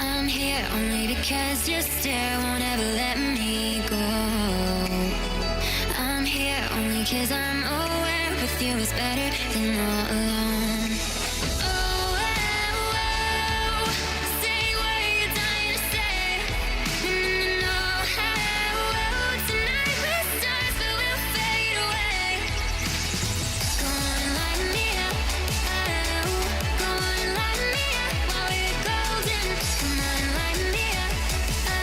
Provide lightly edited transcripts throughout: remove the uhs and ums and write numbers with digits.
I'm here only because your stare won't ever let me go. I'm here only because I'm aware with you is better than all alone. Oh, oh, oh, say what you're dying to say. No, oh, tonight we're stars but we'll fade away. Go on and light me up, oh, go on and light me up while we're golden. Come on and light me up, oh,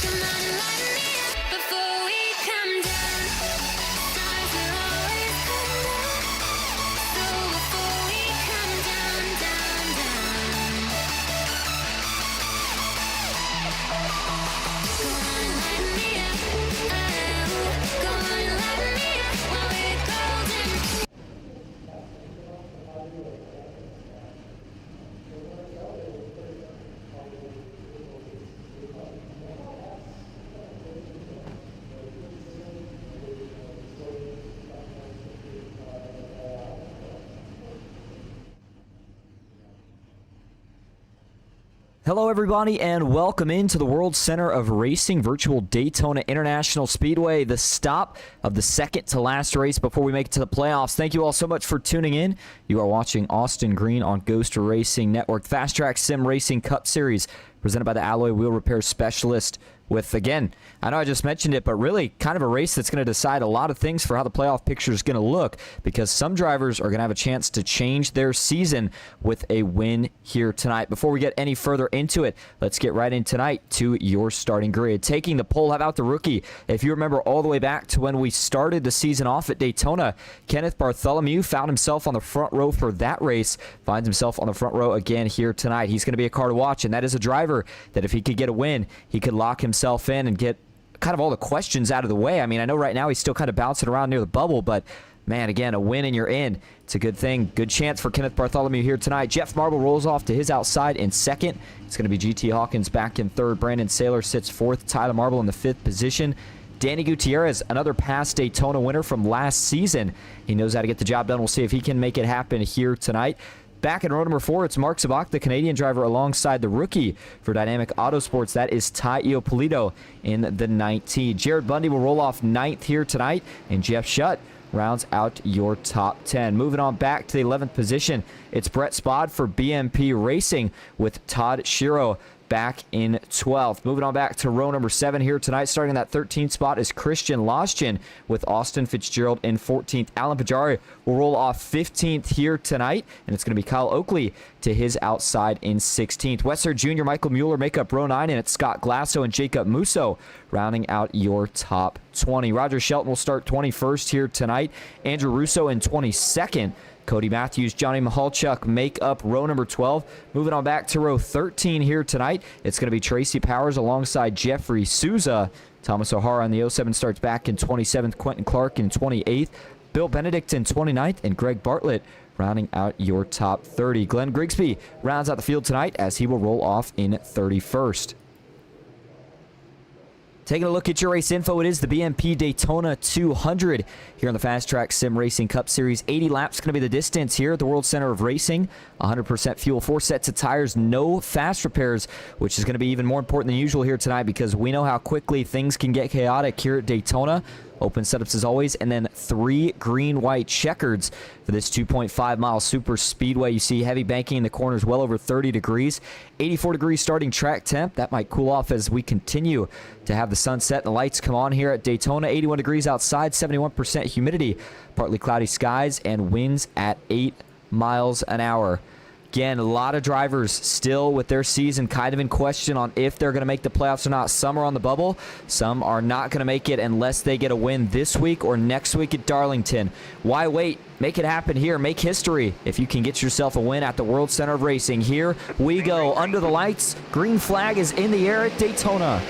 come on and light me up before we come down. Stars will always come down, so before we come down, down, down. Go on and light me up, oh, go on and light me up while we're golden. Hello everybody and welcome into the World Center of Racing Virtual Daytona International Speedway, the stop of the second to last race before we make it to the playoffs. Thank you all so much for tuning in. You are watching Austin Green on Ghost Racing Network, FastTrack Sim Racing Cup Series presented by the Alloy Wheel Repair Specialist with, again, I know I just mentioned it, but really kind of a race that's going to decide a lot of things for how the playoff picture is going to look, because some drivers are going to have a chance to change their season with a win here tonight. Before we get any further into it, let's get right in tonight to your starting grid. Taking the pole, how about the rookie? If you remember all the way back to when we started the season off at Daytona, Kenneth Bartholomew found himself on the front row for that race, finds himself on the front row again here tonight. He's going to be a car to watch, and that is a driver that if he could get a win, he could lock himself in and get kind of all the questions out of the way. I mean, I know right now he's still kind of bouncing around near the bubble, but man, again, a win and you're in. It's a good thing. Good chance for Kenneth Bartholomew here tonight. Jeff Marble rolls off to his outside in second. It's going to be GT Hawkins back in third. Brandon Saylor sits fourth. Tyler Marble in the fifth position. Danny Gutierrez, another past Daytona winner from last season. He knows how to get the job done. We'll see if he can make it happen here tonight. Back in row number 4, it's Mark Zabak, the Canadian driver, alongside the rookie for Dynamic Autosports. That is Ty Iopolito in the 19. Jared Bundy will roll off 9th here tonight, and Jeff Shutt rounds out your top 10. Moving on back to the 11th position, it's Brett Spod for BMP Racing with Todd Shiro back in 12th. Moving on back to row number 7 here tonight. Starting in that 13th spot is Christian Loschin with Austin Fitzgerald in 14th. Alan Pajari will roll off 15th here tonight, and it's going to be Kyle Oakley to his outside in 16th. Wesser Jr. Michael Mueller make up row 9, and it's Scott Glasso and Jacob Musso rounding out your top 20. Roger Shelton will start 21st here tonight. Andrew Russo in 22nd. Cody Matthews, Johnny Mahalchuk make up row number 12. Moving on back to row 13 here tonight, it's going to be Tracy Powers alongside Jeffrey Souza. Thomas O'Hara on the 07 starts back in 27th. Quentin Clark in 28th. Bill Benedict in 29th. And Greg Bartlett rounding out your top 30. Glenn Grigsby rounds out the field tonight as he will roll off in 31st. Taking a look at your race info, it is the BMP Daytona 200 here on the FastTrack Sim Racing Cup Series. 80 laps going to be the distance here at the World Center of Racing. 100% fuel, 4 sets of tires, no fast repairs, which is going to be even more important than usual here tonight because we know how quickly things can get chaotic here at Daytona. Open setups as always, and then 3 green-white checkers for this 2.5-mile super speedway. You see heavy banking in the corners, well over 30 degrees. 84 degrees starting track temp. That might cool off as we continue to have the sunset and the lights come on here at Daytona. 81 degrees outside, 71% humidity, partly cloudy skies, and winds at 8 miles an hour. Again, a lot of drivers still with their season kind of in question on if they're going to make the playoffs or not. Some are on the bubble. Some are not going to make it unless they get a win this week or next week at Darlington. Why wait? Make it happen here. Make history if you can get yourself a win at the World Center of Racing. Here we go. Under the lights. Green flag is in the air at Daytona.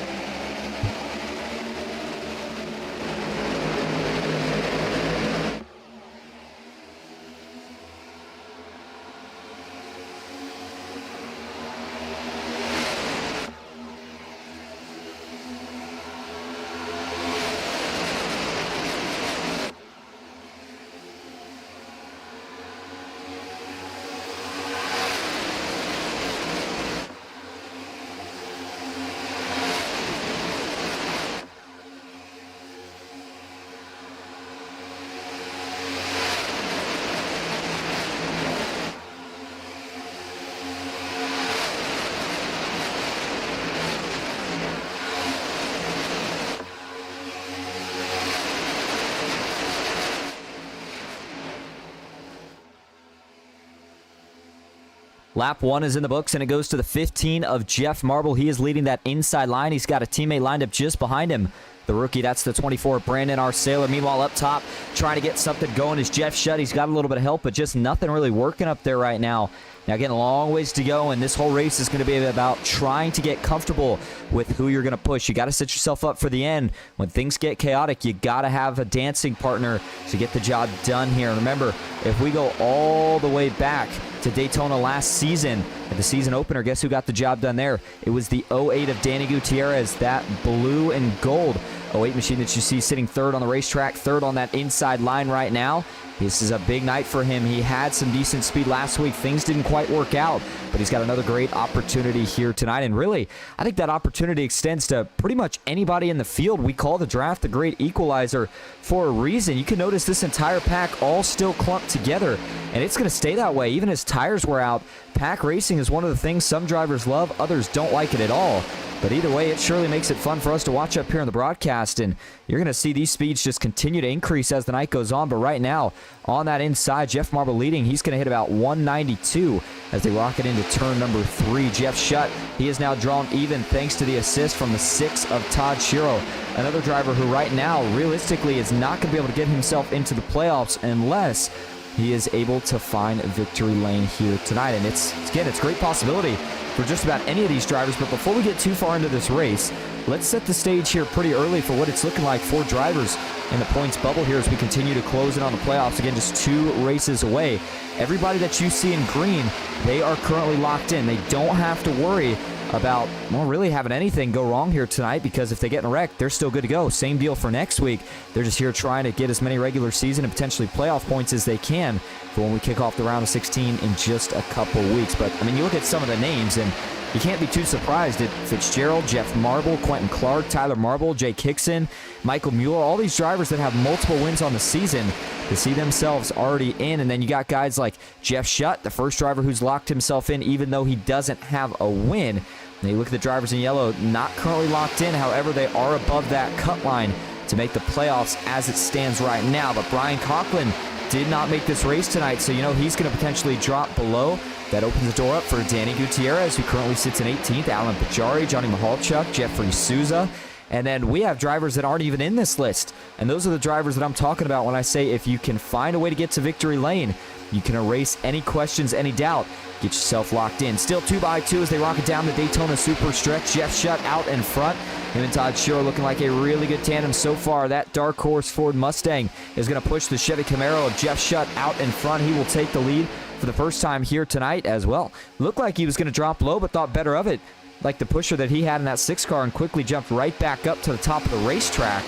Lap 1 is in the books, and it goes to the 15 of Jeff Marble. He is leading that inside line. He's got a teammate lined up just behind him. The rookie, that's the 24, Brandon R. Saylor. Meanwhile, up top, trying to get something going is Jeff Shutt. He's got a little bit of help, but just nothing really working up there right now. Now, again, a long ways to go, and this whole race is going to be about trying to get comfortable with who you're going to push. You got to set yourself up for the end. When things get chaotic, you got to have a dancing partner to get the job done here. And remember, if we go all the way back to Daytona last season, at the season opener, guess who got the job done there? It was the 08 of Danny Gutierrez, that blue and gold 08 machine that you see sitting third on the racetrack, third on that inside line right now. This is a big night for him. He had some decent speed last week. Things didn't quite work out, but he's got another great opportunity here tonight. And really, I think that opportunity extends to pretty much anybody in the field. We call the draft the great equalizer for a reason. You can notice this entire pack all still clumped together, and it's going to stay that way even as tires wear out. Pack racing is one of the things some drivers love, others don't like it at all. But either way, it surely makes it fun for us to watch up here on the broadcast, and you're going to see these speeds just continue to increase as the night goes on. But right now, on that inside, Jeff Marble leading. He's going to hit about 192 as they rocket into turn number 3. Jeff Shutt, he is now drawn even thanks to the assist from the 6 of Todd Shiro, another driver who right now, realistically, is not going to be able to get himself into the playoffs unless he is able to find victory lane here tonight. And it's a great possibility for just about any of these drivers. But before we get too far into this race, let's set the stage here pretty early for what it's looking like for drivers in the points bubble here as we continue to close in on the playoffs. Again, just 2 races away. Everybody that you see in green, they are currently locked in. They don't have to worry about, well, really having anything go wrong here tonight, because if they get in a wreck, they're still good to go. Same deal for next week. They're just here trying to get as many regular season and potentially playoff points as they can for when we kick off the round of 16 in just a couple weeks. But, I mean, you look at some of the names, and you can't be too surprised at Fitzgerald, Jeff Marble, Quentin Clark, Tyler Marble, Jake Hickson, Michael Mueller, all these drivers that have multiple wins on the season to see themselves already in. And then you got guys like Jeff Shutt, the first driver who's locked himself in even though he doesn't have a win. And you look at the drivers in yellow, not currently locked in. However, they are above that cut line to make the playoffs as it stands right now. But Brian Conklin did not make this race tonight, so you know he's going to potentially drop below. That opens the door up for Danny Gutierrez, who currently sits in 18th, Alan Pajari, Johnny Mahalchuk, Jeffrey Souza. And then we have drivers that aren't even in this list. And those are the drivers that I'm talking about when I say if you can find a way to get to victory lane, you can erase any questions, any doubt, get yourself locked in. Still 2x2 as they rocket down the Daytona Super Stretch. Jeff Shutt out in front. Him and Todd Shore looking like a really good tandem so far. That dark horse Ford Mustang is going to push the Chevy Camaro of Jeff Shutt out in front. He will take the lead for the first time here tonight as well. Looked like he was going to drop low, but thought better of it. Like the pusher that he had in that 6 car, and quickly jumped right back up to the top of the racetrack.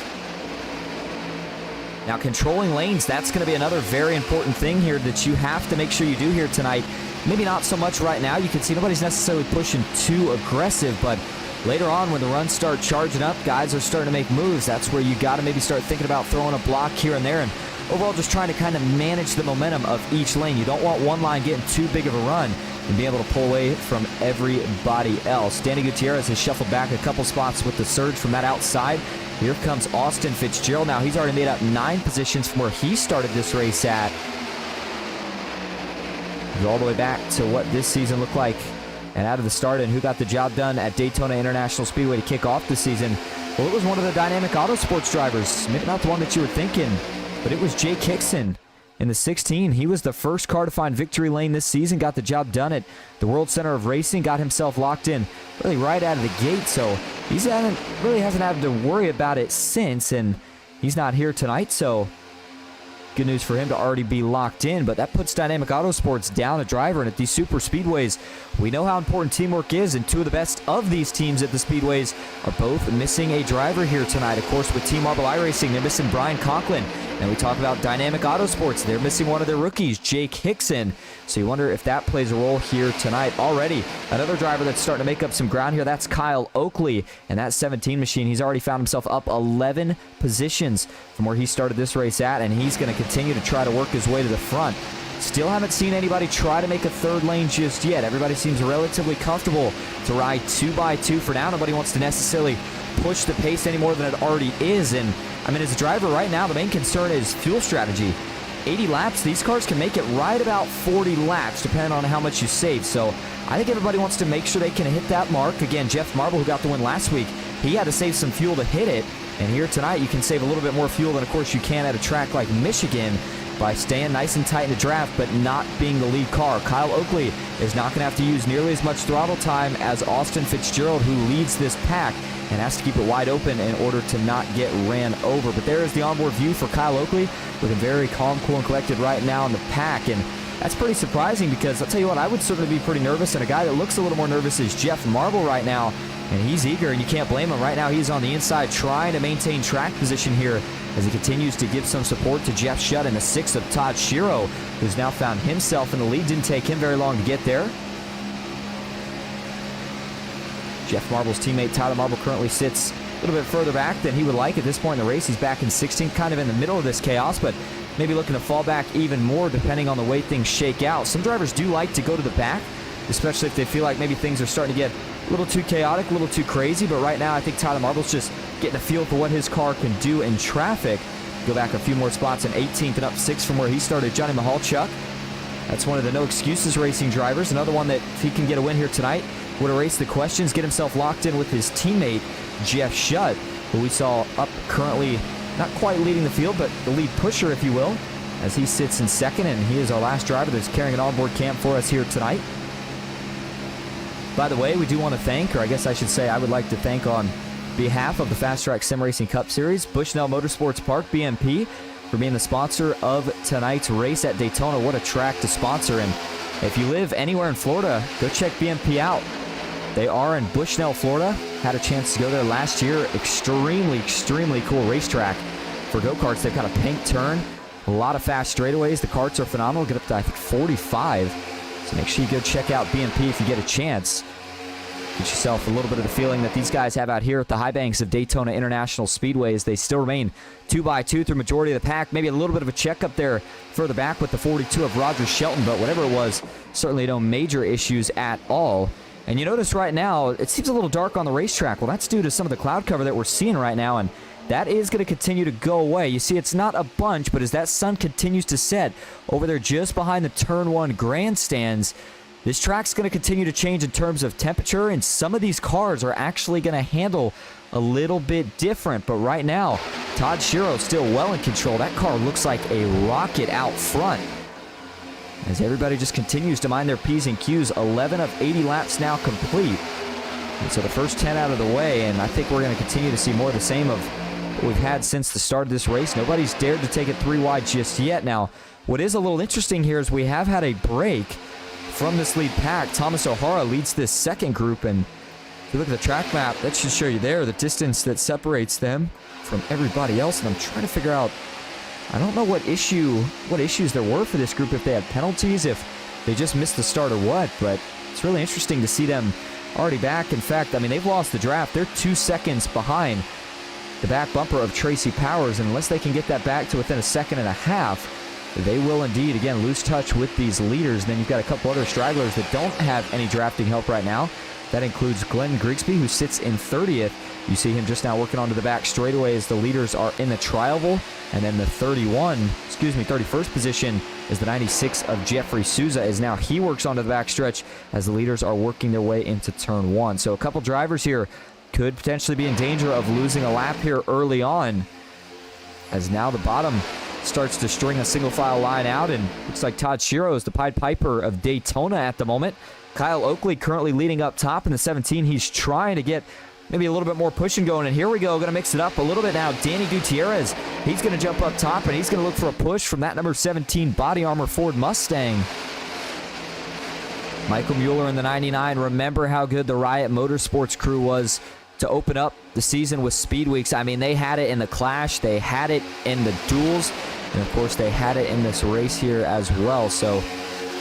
Now, controlling lanes, that's going to be another very important thing here that you have to make sure you do here tonight. Maybe not so much right now. You can see nobody's necessarily pushing too aggressive, but later on when the runs start charging up, guys are starting to make moves. That's where you got to maybe start thinking about throwing a block here and there, and overall just trying to kind of manage the momentum of each lane. You don't want one line getting too big of a run and be able to pull away from everybody else. Danny Gutierrez has shuffled back a couple spots with the surge from that outside. Here comes Austin Fitzgerald. Now he's already made up 9 positions from where he started this race at. He's all the way back to what this season looked like and out of the start, and who got the job done at Daytona International Speedway to kick off the season. Well, it was one of the Dynamic Autosports drivers. Maybe not the one that you were thinking, but it was Jake Hickson. In the 16, he was the first car to find victory lane this season, got the job done at the World Center of Racing, got himself locked in really right out of the gate, so he hasn't had to worry about it since, and he's not here tonight, so good news for him to already be locked in. But that puts Dynamic Autosports down a driver, and at these super speedways, we know how important teamwork is, and 2 of the best of these teams at the speedways are both missing a driver here tonight. Of course, with Team Marble iRacing, they're missing Brian Conklin, and we talk about Dynamic Autosports, they're missing one of their rookies, Jake Hickson. So you wonder if that plays a role here tonight. Already, another driver that's starting to make up some ground here, that's Kyle Oakley. And that 17 machine, he's already found himself up 11 positions from where he started this race at, and he's going to continue to try to work his way to the front. Still haven't seen anybody try to make a 3rd lane just yet. Everybody seems relatively comfortable to ride 2x2 for now. Nobody wants to necessarily push the pace any more than it already is. And I mean, as a driver right now, the main concern is fuel strategy. 80 laps, these cars can make it right about 40 laps, depending on how much you save. So I think everybody wants to make sure they can hit that mark. Again, Jeff Marble, who got the win last week, he had to save some fuel to hit it. And here tonight, you can save a little bit more fuel than, of course, you can at a track like Michigan by staying nice and tight in the draft, but not being the lead car. Kyle Oakley is not going to have to use nearly as much throttle time as Austin Fitzgerald, who leads this pack and has to keep it wide open in order to not get ran over. But there is the onboard view for Kyle Oakley, looking very calm, cool, and collected right now in the pack. And that's pretty surprising, because I'll tell you what, I would certainly be pretty nervous, and a guy that looks a little more nervous is Jeff Marble right now, and he's eager, and you can't blame him. Right now, he's on the inside trying to maintain track position here as he continues to give some support to Jeff Shutt in the 6 of Todd Shiro, who's now found himself in the lead. Didn't take him very long to get there. Jeff Marble's teammate Tyler Marble currently sits a little bit further back than he would like at this point in the race. He's back in 16th, kind of in the middle of this chaos, but maybe looking to fall back even more depending on the way things shake out. Some drivers do like to go to the back, especially if they feel like maybe things are starting to get a little too chaotic, a little too crazy. But right now, I think Tyler Marble's just getting a feel for what his car can do in traffic. Go back a few more spots in 18th and up 6 from where he started, Johnny Mahalchuk. That's one of the No Excuses Racing drivers. Another one that, if he can get a win here tonight, would erase the questions, get himself locked in with his teammate, Jeff Shutt, who we saw up currently not quite leading the field, but the lead pusher, if you will. as he sits in second, and he is our last driver that's carrying an onboard cam for us here tonight. By the way, we do want to thank, or I guess I should say I would like to thank on behalf of the FastTrack Sim Racing Cup Series, Bushnell Motorsports Park, BMP, for being the sponsor of tonight's race at Daytona. What a track to sponsor. And if you live anywhere in Florida, go check BMP out. They are in Bushnell, Florida. Had a chance to go there last year. Extremely, extremely cool racetrack for go-karts. They've got a pink turn, a lot of fast straightaways. The karts are phenomenal. Get up to, I think, 45. So make sure you go check out BMP if you get a chance. Get yourself a little bit of the feeling that these guys have out here at the high banks of Daytona International Speedway as they still remain 2x2 through majority of the pack. Maybe a little bit of a checkup there further back with the 42 of Roger Shelton, but whatever it was, certainly no major issues at all. And you notice right now, it seems a little dark on the racetrack. Well, that's due to some of the cloud cover that we're seeing right now, and that is going to continue to go away. You see, it's not a bunch, but as that sun continues to set over there just behind the Turn 1 grandstands, this track's going to continue to change in terms of temperature, and some of these cars are actually going to handle a little bit different. But right now, Todd Shiro still well in control. That car looks like a rocket out front as everybody just continues to mind their P's and Q's. 11 of 80 laps now complete. And so the first 10 out of the way, and I think we're going to continue to see more of the same of what we've had since the start of this race. Nobody's dared to take it 3 wide just yet. Now, what is a little interesting here is we have had a break from this lead pack. Thomas O'Hara leads this second group, and if you look at the track map, that should show you there the distance that separates them from everybody else. And I'm trying to figure out, I don't know what issues there were for this group, if they had penalties, if they just missed the start or what, but it's really interesting to see them already back. In fact, I mean, they've lost the draft. They're 2 seconds behind the back bumper of Tracy Powers, and unless they can get that back to within a second and a half, they will indeed, again, lose touch with these leaders. And then you've got a couple other stragglers that don't have any drafting help right now. That includes Glenn Grigsby, who sits in 30th. You see him just now working onto the back straightaway as the leaders are in the tri-oval. And then the 31st position is the 96 of Jeffrey Souza, as now he works onto the back stretch as the leaders are working their way into turn 1. So a couple drivers here could potentially be in danger of losing a lap here early on, as now the bottom starts to string a single file line out, and looks like Todd Shiro is the Pied Piper of Daytona at the moment. Kyle Oakley currently leading up top in the 17. He's trying to get maybe a little bit more pushing going, and here we go, going to mix it up a little bit now. Danny Gutierrez, he's going to jump up top, and he's going to look for a push from that number 17 Body Armor Ford Mustang. Michael Mueller in the 99. Remember how good the Riot Motorsports crew was to open up the season with Speed Weeks. I mean, they had it in the Clash, they had it in the Duels, and of course they had it in this race here as well. So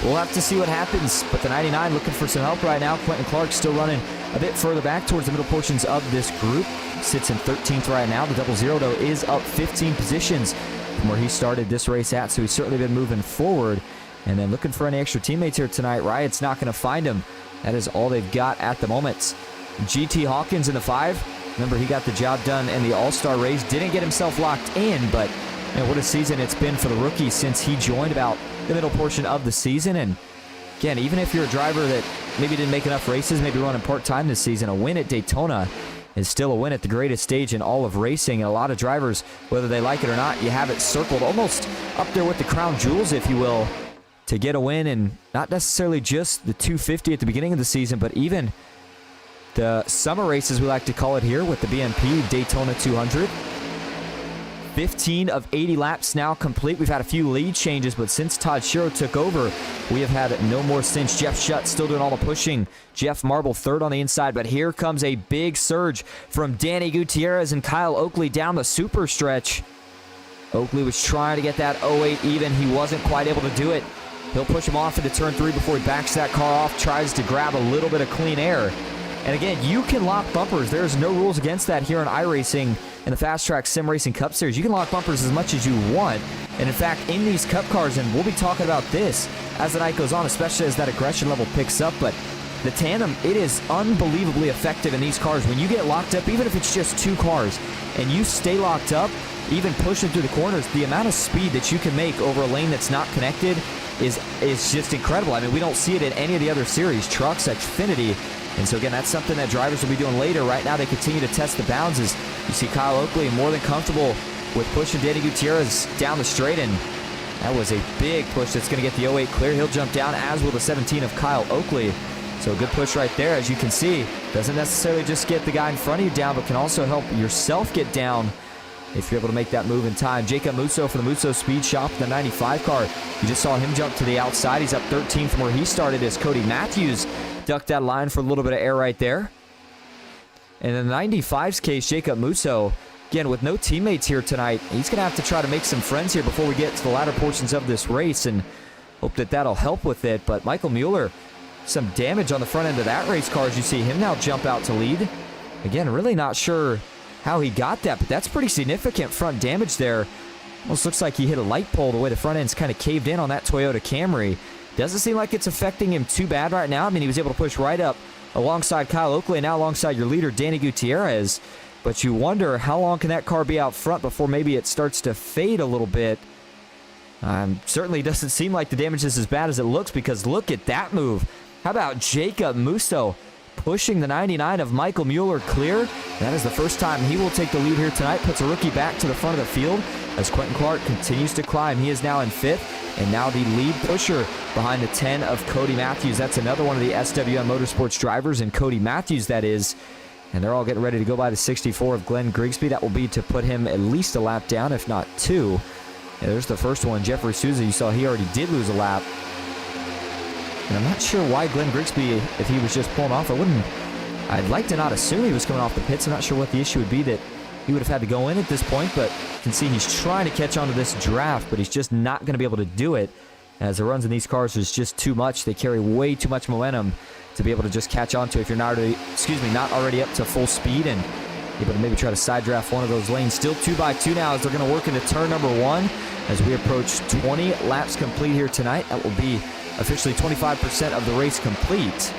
we'll have to see what happens. But the 99 looking for some help right now. Quentin Clark still running a bit further back towards the middle portions of this group. Sits in 13th right now. The 00, though, is up 15 positions from where he started this race at, so he's certainly been moving forward. And then looking for any extra teammates here tonight. Riot's not going to find him. That is all they've got at the moment. GT Hawkins in the 5. Remember, he got the job done in the All-Star race. Didn't get himself locked in, but man, what a season it's been for the rookie since he joined about the middle portion of the season. And again, even if you're a driver that maybe didn't make enough races, maybe running part-time this season, a win at Daytona is still a win at the greatest stage in all of racing. And a lot of drivers, whether they like it or not, you have it circled almost up there with the crown jewels, if you will, to get a win. And not necessarily just the 250 at the beginning of the season, but even the summer races, we like to call it here, with the BMP Daytona 200. 15 of 80 laps now complete. We've had a few lead changes, but since Todd Shiro took over, we have had no more stints. Jeff Shutt still doing all the pushing. Jeff Marble third on the inside, but here comes a big surge from Danny Gutierrez and Kyle Oakley down the super stretch. Oakley was trying to get that 08 even. He wasn't quite able to do it. He'll push him off into turn 3 before he backs that car off, tries to grab a little bit of clean air. And again, you can lock bumpers. There's no rules against that here in iRacing in the FastTrack Sim Racing Cup Series. You can lock bumpers as much as you want. And in fact, in these Cup cars, and we'll be talking about this as the night goes on, especially as that aggression level picks up, but the tandem, it is unbelievably effective in these cars. When you get locked up, even if it's just 2 cars, and you stay locked up, even pushing through the corners, the amount of speed that you can make over a lane that's not connected is just incredible. I mean, we don't see it in any of the other series, trucks, Xfinity. And so again, that's something that drivers will be doing later. Right now, they continue to test the bounds as you see Kyle Oakley more than comfortable with pushing Danny Gutierrez down the straight. And That was a big push that's going to get the 08 clear. He'll jump down, as will the 17 of Kyle Oakley. So a good push right there, as you can see. Doesn't necessarily just get the guy in front of you down, but can also help yourself get down if you're able to make that move in time. Jacob Musso for the Musso Speed Shop, the 95 car. You just saw him jump to the outside. He's up 13 from where he started as Cody Matthews ducked that line for a little bit of air right there. And in the 95's case, Jacob Musso, again, with no teammates here tonight, he's going to have to try to make some friends here before we get to the latter portions of this race, and hope that that'll help with it. But Michael Mueller, some damage on the front end of that race car as you see him now jump out to lead. Again, really not sure how he got that, but that's pretty significant front damage there. Almost looks like he hit a light pole the way the front end's kind of caved in on that Toyota Camry. Doesn't seem like it's affecting him too bad right now. I mean, he was able to push right up alongside Kyle Oakley and now alongside your leader, Danny Gutierrez. But you wonder how long can that car be out front before maybe it starts to fade a little bit. Certainly doesn't seem like the damage is as bad as it looks, because look at that move. How about Jacob Musso pushing the 99 of Michael Mueller clear? That is the first time he will take the lead here tonight. Puts a rookie back to the front of the field as Quentin Clark continues to climb. He is now in 5th and now the lead pusher behind the 10 of Cody Matthews. That's another one of the SWM Motorsports drivers, and Cody Matthews that is. And they're all getting ready to go by the 64 of Glenn Grigsby. That will be to put him at least a lap down, if not 2. Yeah, there's the first one. Jeffrey Souza, you saw he already did lose a lap. And I'm not sure why Glenn Grigsby, if he was just pulling off, I'd like to not assume he was coming off the pits. I'm not sure what the issue would be that he would have had to go in at this point, but you can see he's trying to catch onto this draft, but he's just not going to be able to do it, as the runs in these cars is just too much. They carry way too much momentum to be able to just catch onto if you're not already up to full speed and able to maybe try to side draft one of those lanes. Still 2x2 now as they're going to work into turn number 1 as we approach 20 laps complete here tonight. That will be officially 25% of the race complete.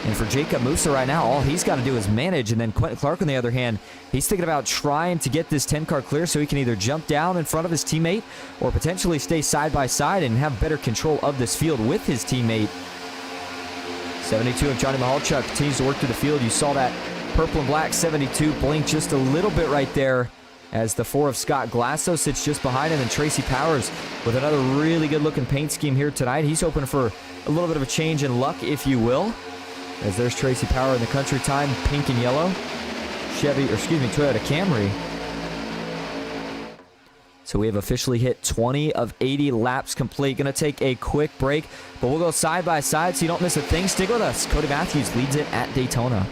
And for Jacob Musso right now, all he's got to do is manage. And then Quentin Clark, on the other hand, he's thinking about trying to get this 10-car clear so he can either jump down in front of his teammate or potentially stay side by side and have better control of this field with his teammate. 72 of Johnny Mahalchuk continues to work through the field. You saw that purple and black 72 blink just a little bit right there as the 4 of Scott Glasso sits just behind him. And Tracy Powers with another really good-looking paint scheme here tonight. He's hoping for a little bit of a change in luck, if you will. As there's Tracy Power in the Country Time, pink and yellow. Toyota Camry. So we have officially hit 20 of 80 laps complete. Going to take a quick break, but we'll go side by side so you don't miss a thing. Stick with us. Cody Matthews leads it at Daytona.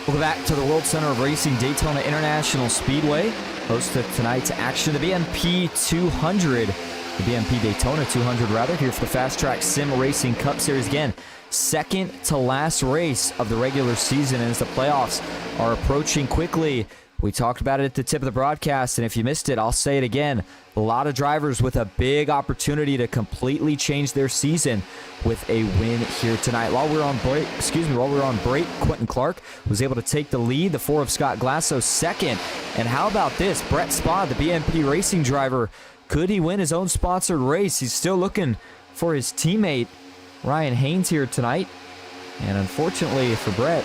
Welcome back to the World Center of Racing, Daytona International Speedway. Host of tonight's action, the BMP 200, the BMP Daytona 200 rather, here for the FastTrack Sim Racing Cup Series. Again, second to last race of the regular season, and as the playoffs are approaching quickly, we talked about it at the tip of the broadcast, and if you missed it, I'll say it again. A lot of drivers with a big opportunity to completely change their season with a win here tonight. While we were on break, Quentin Clark was able to take the lead. The 4 of Scott Glasso second. And how about this? Brett Spod, the BMP racing driver, could he win his own sponsored race? He's still looking for his teammate, Ryan Haynes, here tonight. And unfortunately for Brett,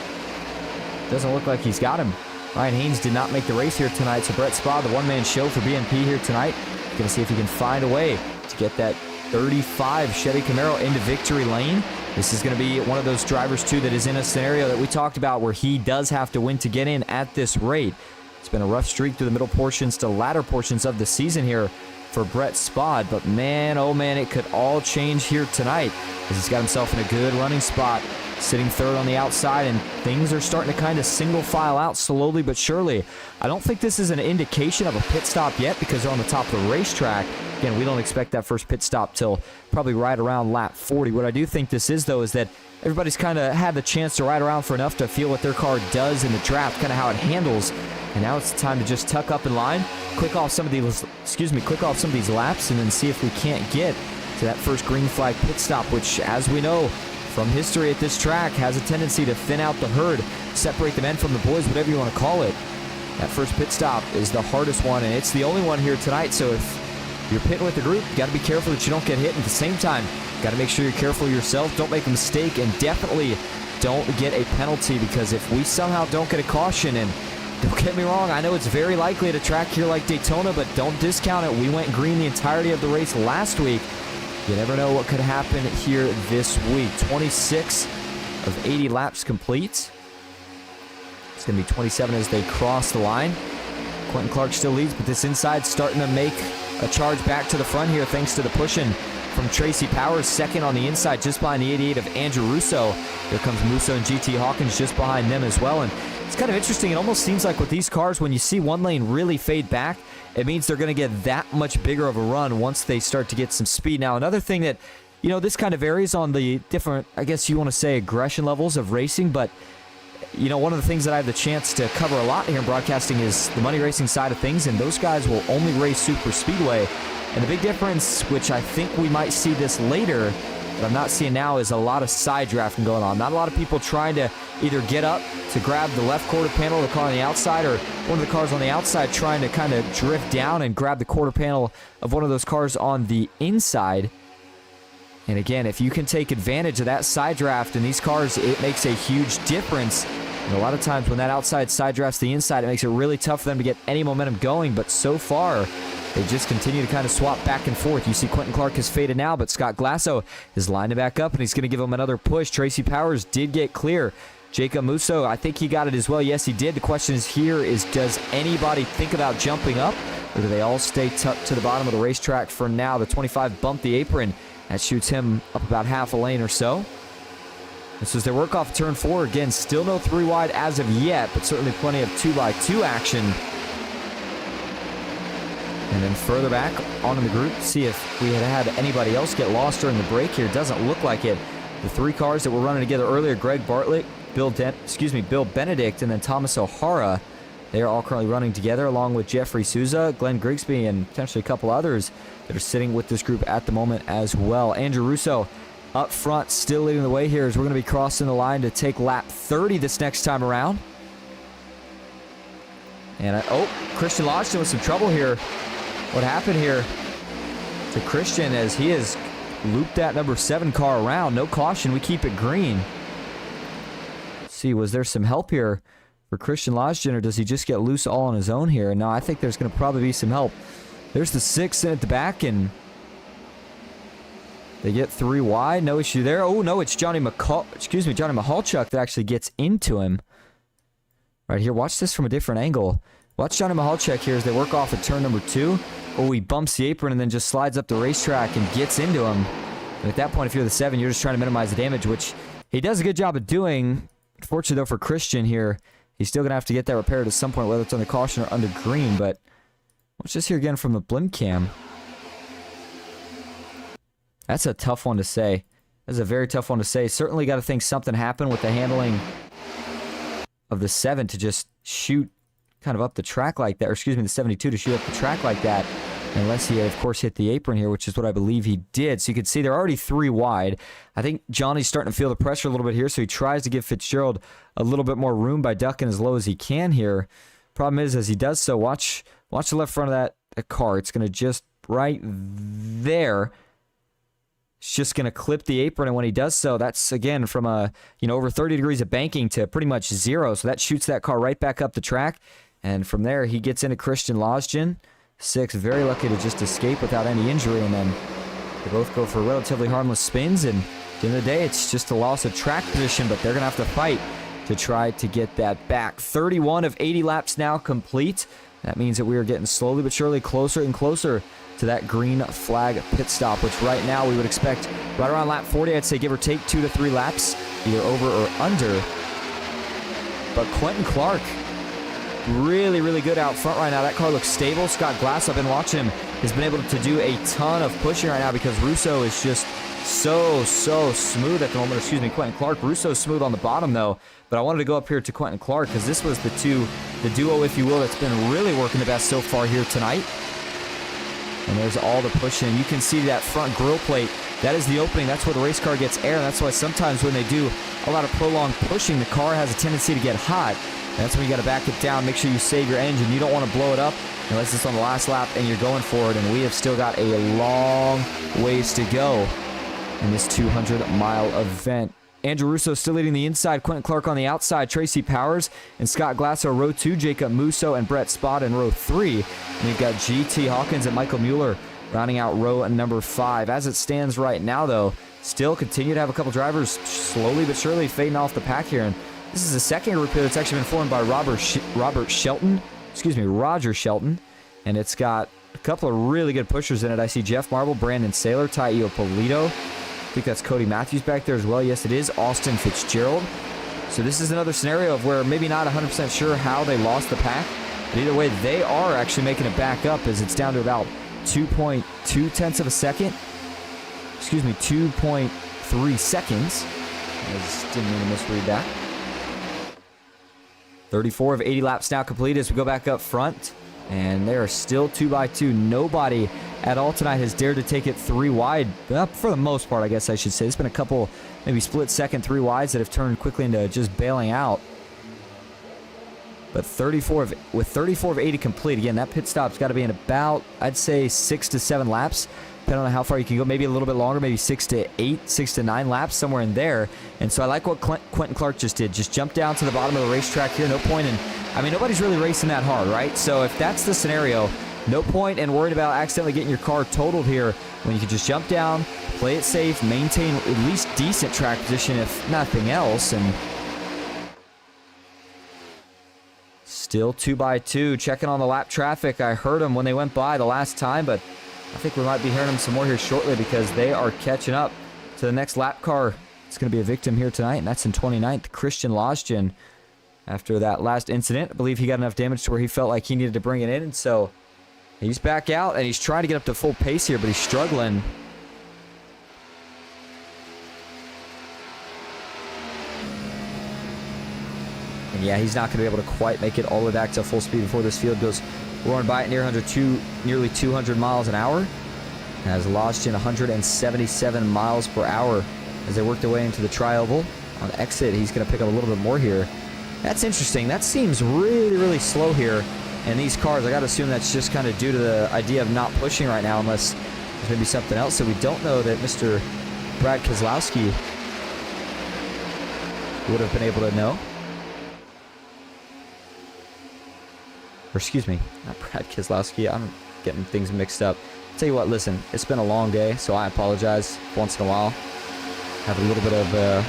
doesn't look like he's got him. Ryan Haynes did not make the race here tonight, so Brett Spod, the one-man show for BMP here tonight, going to see if he can find a way to get that 35 Chevy Camaro into victory lane. This is going to be one of those drivers, too, that is in a scenario that we talked about where he does have to win to get in at this rate. It's been a rough streak through the middle portions to latter portions of the season here for Brett Spod, but man, oh man, it could all change here tonight as he's got himself in a good running spot, sitting third on the outside, and things are starting to kind of single file out slowly but surely. I don't think this is an indication of a pit stop yet because they're on the top of the racetrack. Again, we don't expect that first pit stop till probably right around lap 40. What I do think this is, though, is that everybody's kind of had the chance to ride around for enough to feel what their car does in the draft, kind of how it handles. And now it's time to just tuck up in line, click off some of these laps, and then see if we can't get to that first green flag pit stop, which, as we know from history at this track, has a tendency to thin out the herd, separate the men from the boys, whatever you want to call it. That first pit stop is the hardest one, and it's the only one here tonight. So if you're pitting with the group, you got to be careful that you don't get hit. And at the same time, got to make sure you're careful yourself. Don't make a mistake, and definitely don't get a penalty, because if we somehow don't get a caution, and don't get me wrong, I know it's very likely at a track here like Daytona, but don't discount it. We went green the entirety of the race last week. You never know what could happen here this week. 26 of 80 laps complete. It's going to be 27 as they cross the line. Quentin Clark still leads, but this inside's starting to make a charge back to the front here thanks to the pushing from Tracy Powers. Second on the inside, just behind the 88 of Andrew Russo. Here comes Musso and GT Hawkins just behind them as well. And it's kind of interesting. It almost seems like with these cars, when you see one lane really fade back, it means they're going to get that much bigger of a run once they start to get some speed. Now, another thing that, this kind of varies on the different, I guess you want to say, aggression levels of racing, but, one of the things that I have the chance to cover a lot here in broadcasting is the money racing side of things, and those guys will only race super speedway. And the big difference, which I think we might see this later, but I'm not seeing now, is a lot of side drafting going on. Not a lot of people trying to either get up to grab the left quarter panel of the car on the outside, or one of the cars on the outside trying to kind of drift down and grab the quarter panel of one of those cars on the inside. And again, if you can take advantage of that side draft in these cars, it makes a huge difference. And a lot of times when that outside side drafts the inside, it makes it really tough for them to get any momentum going. But so far, they just continue to kind of swap back and forth. You see Quentin Clark has faded now, but Scott Glasso is lining back up, and he's going to give him another push. Tracy Powers did get clear. Jacob Musso, I think he got it as well. Yes, he did. The question is does anybody think about jumping up, or do they all stay tucked to the bottom of the racetrack for now? The 25 bumped the apron. That shoots him up about half a lane or so. This is their work off turn 4. Again, still no 3 wide as of yet, but certainly plenty of 2x2 action. And then further back on in the group, see if we had anybody else get lost during the break here. Doesn't look like it. The 3 cars that were running together earlier, Greg Bartlett, Bill Benedict, and then Thomas O'Hara, they are all currently running together, along with Jeffrey Souza, Glenn Grigsby, and potentially a couple others that are sitting with this group at the moment as well. Andrew Russo up front, still leading the way here as we're going to be crossing the line to take lap 30 this next time around. And Christian Lodgson with some trouble here. What happened here to Christian as he has looped that number 7 car around? No caution. We keep it green. Let's see, was there some help here for Christian Lodgson, or does he just get loose all on his own here? No, I think there's going to probably be some help. There's the 6 in at the back, and they get 3 wide. No issue there. Oh, no, it's Johnny Mahalchuk that actually gets into him. Right here, watch this from a different angle. Watch Johnny Mahalchuk here as they work off at turn number 2. Oh, he bumps the apron and then just slides up the racetrack and gets into him. And at that point, if you're the 7, you're just trying to minimize the damage, which he does a good job of doing. Unfortunately, though, for Christian here, He's still going to have to get that repaired at some point, whether it's on the caution or under green. But let's just hear again from the blimp cam. That's a tough one to say. That's a very tough one to say. Certainly got to think something happened with the handling of the 7 to just shoot kind of up the track like that. Or excuse me, the 72 to shoot up the track like that. Unless he, of course, hit the apron here, which is what I believe he did. So you can see they're already 3 wide. I think Johnny's starting to feel the pressure a little bit here, so he tries to give Fitzgerald a little bit more room by ducking as low as he can here. Problem is, as he does so, watch the left front of that car. It's going to just right there. It's just going to clip the apron, and when he does so, that's, again, from over 30 degrees of banking to pretty much 0. So that shoots that car right back up the track. And from there, he gets into Christian Losgen. 6, very lucky to just escape without any injury, and then they both go for relatively harmless spins, and at the end of the day, it's just a loss of track position, but they're going to have to fight to try to get that back. 31 of 80 laps now complete. That means that we are getting slowly but surely closer and closer to that green flag pit stop, which right now we would expect right around lap 40, I'd say give or take 2 to 3 laps, either over or under. But Quentin Clark, really, really good out front right now. That car looks stable. Scott Glass, I've been watching him, has been able to do a ton of pushing right now because Russo is just so smooth at the moment. Excuse me, Quentin Clark. Russo's smooth on the bottom, though. But I wanted to go up here to Quentin Clark because this was the duo, if you will, that's been really working the best so far here tonight. And there's all the pushing. You can see that front grill plate. That is the opening. That's where the race car gets air. And that's why sometimes when they do a lot of prolonged pushing, the car has a tendency to get hot. That's when you got to back it down, make sure you save your engine. You don't want to blow it up unless it's on the last lap and you're going for it. And we have still got a long ways to go in this 200-mile event. Andrew Russo still leading the inside, Quentin Clark on the outside, Tracy Powers and Scott Glasso row 2, Jacob Musso and Brett Spott in row 3. And you've got GT Hawkins and Michael Mueller rounding out row number 5. As it stands right now, though, still continue to have a couple drivers slowly but surely fading off the pack here. And this is the second group here that's actually been formed by Roger Shelton, and it's got a couple of really good pushers in it. I see Jeff Marble, Brandon Saylor, Tai Iopolito. I think that's Cody Matthews back there as well. Yes, it is Austin Fitzgerald. So this is another scenario of where maybe not 100% sure how they lost the pack, but either way, they are actually making it back up as it's down to about 2.2 tenths of a second. Excuse me, 2.3 seconds. I didn't mean to misread that. 34 of 80 laps now complete as we go back up front. And they are still 2x2. Nobody at all tonight has dared to take it 3 wide. For the most part, I guess I should say. There's been a couple, maybe split second 3 wides that have turned quickly into just bailing out. But 34 of 80 complete. Again, that pit stop's got to be in about, I'd say, 6 to 7 laps. Depending on how far you can go, maybe a little bit longer, maybe 6 to 8, 6 to 9 laps, somewhere in there. And so I like what Quentin Clark just did. Just jump down to the bottom of the racetrack here. No point in, nobody's really racing that hard, right? So if that's the scenario, no point in worrying about accidentally getting your car totaled here when you can just jump down, play it safe, maintain at least decent track position, if nothing else. And still 2x2, checking on the lap traffic. I heard them when they went by the last time, but I think we might be hearing them some more here shortly because they are catching up to the next lap car. It's going to be a victim here tonight, and that's in 29th, Christian Losgen. After that last incident, I believe he got enough damage to where he felt like he needed to bring it in, and so he's back out, and he's trying to get up to full pace here, but he's struggling. And yeah, he's not going to be able to quite make it all the way back to full speed before this field goes roaring by at nearly 200 miles an hour. As Losgen 177 miles per hour as they work their way into the tri-oval. On exit, he's going to pick up a little bit more here. That's interesting. That seems really, really slow here in these cars. I got to assume that's just kind of due to the idea of not pushing right now, unless there's maybe something else. So we don't know that Mr. Brad Keselowski would have been able to know. Or excuse me, not Brad Keselowski. I'm getting things mixed up. Tell you what, listen, it's been a long day, so I apologize once in a while. Have a little bit of a,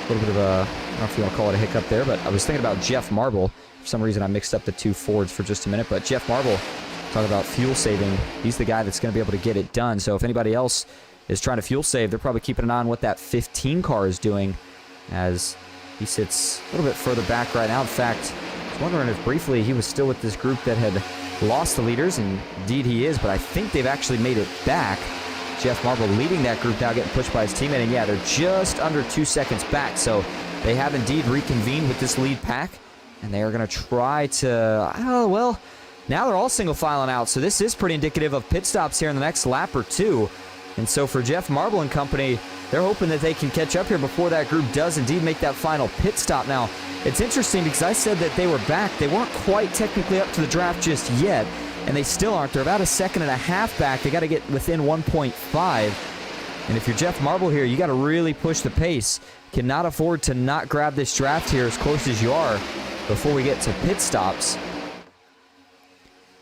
I don't know if you want to call it a hiccup there, but I was thinking about Jeff Marble. For some reason, I mixed up the two Fords for just a minute, but Jeff Marble, talking about fuel saving, he's the guy that's going to be able to get it done. So if anybody else is trying to fuel save, they're probably keeping an eye on what that 15 car is doing, as He sits a little bit further back right now. In fact, I was wondering if briefly he was still with this group that had lost the leaders, and indeed he is, but I think they've actually made it back. Jeff Marble leading that group now, getting pushed by his teammate, and yeah, they're just under 2 seconds back, so they have indeed reconvened with this lead pack, and they are going to try to, oh, well, now they're all single filing out, so this is pretty indicative of pit stops here in the next lap or two. And so for Jeff Marble and company, they're hoping that they can catch up here before that group does indeed make that final pit stop. Now, it's interesting because I said that they were back. They weren't quite technically up to the draft just yet, and they still aren't. They're about 1.5 seconds back. They got to get within 1.5. And if you're Jeff Marble here, you got to really push the pace. Cannot afford to not grab this draft here as close as you are before we get to pit stops.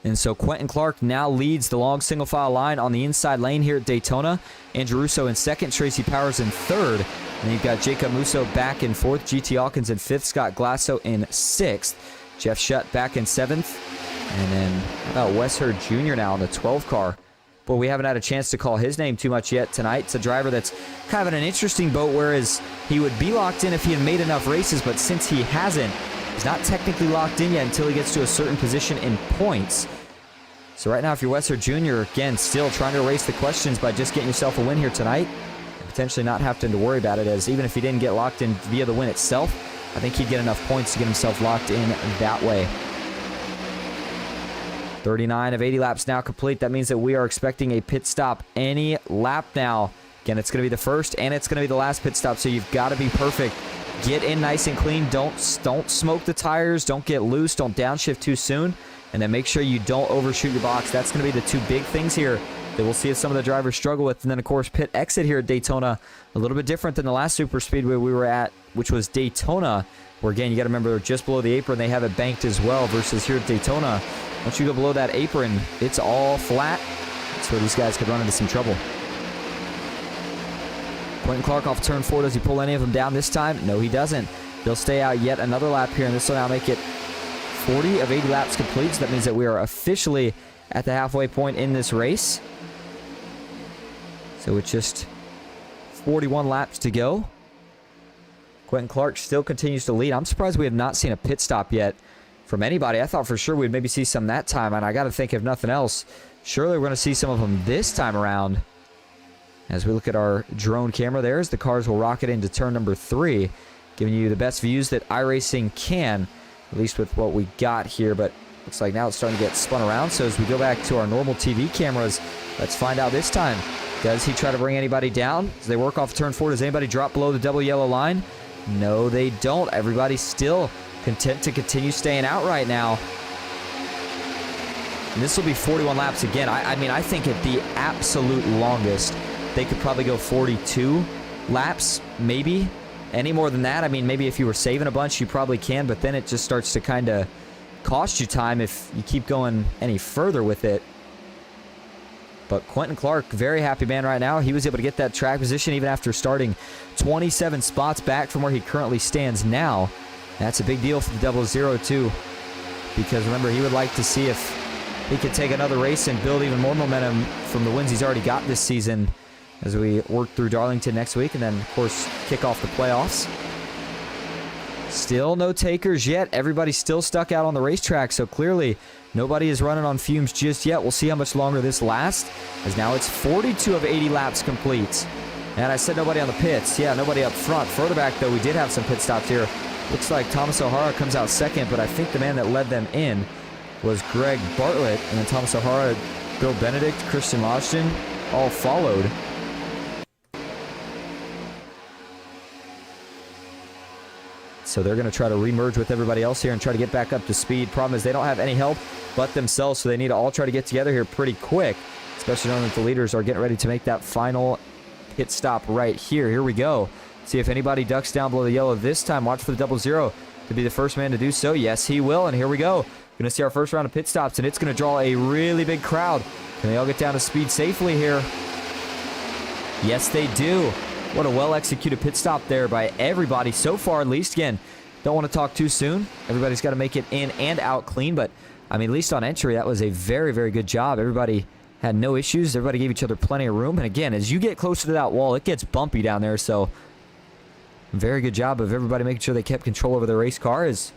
And so Quentin Clark now leads the long single file line on the inside lane here at Daytona. Andrew Russo in second, Tracy Powers in third. And you've got Jacob Musso back in fourth, GT Hawkins in fifth, Scott Glasso in sixth, Jeff Shutt back in seventh. And then how about Wes Hurd Jr. now in the 12 car. But we haven't had a chance to call his name too much yet tonight. It's a driver that's kind of in an interesting boat, whereas he would be locked in if he had made enough races, but since he hasn't, he's not technically locked in yet until he gets to a certain position in points. So right now, if you're Wes Hurd Jr., again, still trying to erase the questions by just getting yourself a win here tonight, and potentially not having to worry about it, as even if he didn't get locked in via the win itself, I think he'd get enough points to get himself locked in that way. 39 of 80 laps now complete. That means that we are expecting a pit stop any lap now. Again, it's going to be the first and it's going to be the last pit stop, so you've got to be perfect. Get in nice and clean. Don't smoke the tires. Don't get loose. Don't downshift too soon. And then make sure you don't overshoot your box. That's going to be the two big things here that we'll see if some of the drivers struggle with. And then, of course, pit exit here at Daytona. A little bit different than the last super speedway we were at, which was Daytona, where, again, you got to remember just below the apron, they have it banked as well, versus here at Daytona, once you go below that apron, it's all flat. That's where these guys could run into some trouble. Quentin Clark off turn 4. Does he pull any of them down this time? No, he doesn't. He'll stay out yet another lap here, and this will now make it 40 of 80 laps complete. So that means that we are officially at the halfway point in this race. So with just 41 laps to go, Quentin Clark still continues to lead. I'm surprised we have not seen a pit stop yet from anybody. I thought for sure we'd maybe see some that time, and I got to think, if nothing else, surely we're going to see some of them this time around. As we look at our drone camera there, as the cars will rocket into turn number 3, giving you the best views that iRacing can, at least with what we got here. But looks like now it's starting to get spun around. So as we go back to our normal TV cameras, let's find out this time. Does he try to bring anybody down? As they work off turn 4, does anybody drop below the double yellow line? No, they don't. Everybody's still content to continue staying out right now. And this will be 41 laps again. I mean, I think at the absolute longest, they could probably go 42 laps, maybe. Any more than that, I mean, maybe if you were saving a bunch, you probably can, but then it just starts to kind of cost you time if you keep going any further with it. But Quentin Clark, very happy man right now. He was able to get that track position even after starting 27 spots back from where he currently stands now. That's a big deal for the 00 too, because remember, he would like to see if he could take another race and build even more momentum from the wins he's already got this season as we work through Darlington next week and then, of course, kick off the playoffs. Still no takers yet. Everybody's still stuck out on the racetrack, so clearly nobody is running on fumes just yet. We'll see how much longer this lasts, as now it's 42 of 80 laps complete. And I said nobody on the pits. Yeah, nobody up front. Further back, though, we did have some pit stops here. Looks like Thomas O'Hara comes out second, but I think the man that led them in was Greg Bartlett, and then Thomas O'Hara, Bill Benedict, Christian Lodgton all followed. So they're going to try to remerge with everybody else here and try to get back up to speed. Problem is they don't have any help but themselves, so they need to all try to get together here pretty quick, especially knowing that the leaders are getting ready to make that final pit stop right here. Here we go. See if anybody ducks down below the yellow this time. Watch for the 00 to be the first man to do so. Yes, he will, and here we go. Going to see our first round of pit stops, and it's going to draw a really big crowd. Can they all get down to speed safely here? Yes, they do. What a well-executed pit stop there by everybody so far, at least. Again, don't want to talk too soon. Everybody's got to make it in and out clean, but, I mean, at least on entry, that was a very, very good job. Everybody had no issues. Everybody gave each other plenty of room. And, again, as you get closer to that wall, it gets bumpy down there, so Very good job of everybody making sure they kept control over their race car. As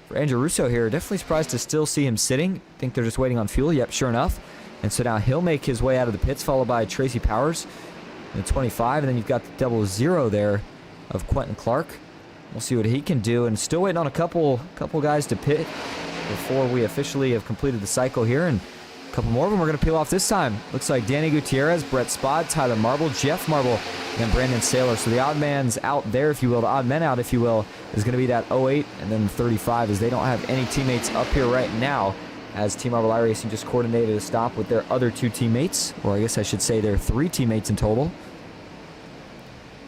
for Andrew Russo here, definitely surprised to still see him sitting. Think they're just waiting on fuel. Yep, sure enough. And so now he'll make his way out of the pits, followed by Tracy Powers in the 25. And then you've got the 0-0 there of Quentin Clark. We'll see what he can do. And still waiting on a couple guys to pit before we officially have completed the cycle here. And a couple more of them are going to peel off this time. Looks like Danny Gutierrez, Brett Spod, Tyler Marble, Jeff Marble, and Brandon Saylor. So the odd man's out there, if you will. The odd men out, if you will, is going to be that 08 and then the 35, as they don't have any teammates up here right now, as Team Marble iRacing just coordinated a stop with their other 2 teammates, or I guess I should say their 3 teammates in total.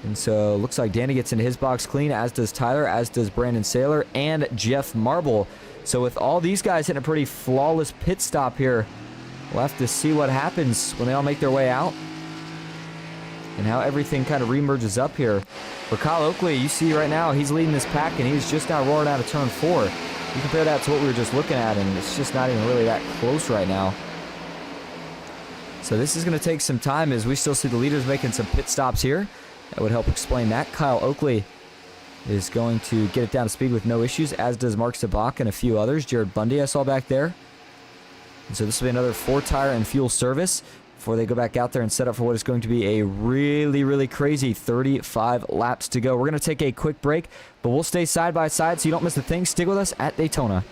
And so looks like Danny gets into his box clean, as does Tyler, as does Brandon Saylor, and Jeff Marble. So with all these guys hitting a pretty flawless pit stop here, we'll have to see what happens when they all make their way out and how everything kind of remerges up here. For Kyle Oakley, you see right now, he's leading this pack, and he's just now roaring out of turn 4. You compare that to what we were just looking at, and it's just not even really that close right now. So this is going to take some time, as we still see the leaders making some pit stops here. That would help explain that. Kyle Oakley is going to get it down to speed with no issues, as does Mark Sabak and a few others. Jared Bundy I saw back there. And so this will be another 4-tire and fuel service before they go back out there and set up for what is going to be a really, really crazy 35 laps to go. We're going to take a quick break, but we'll stay side by side so you don't miss a thing. Stick with us at Daytona.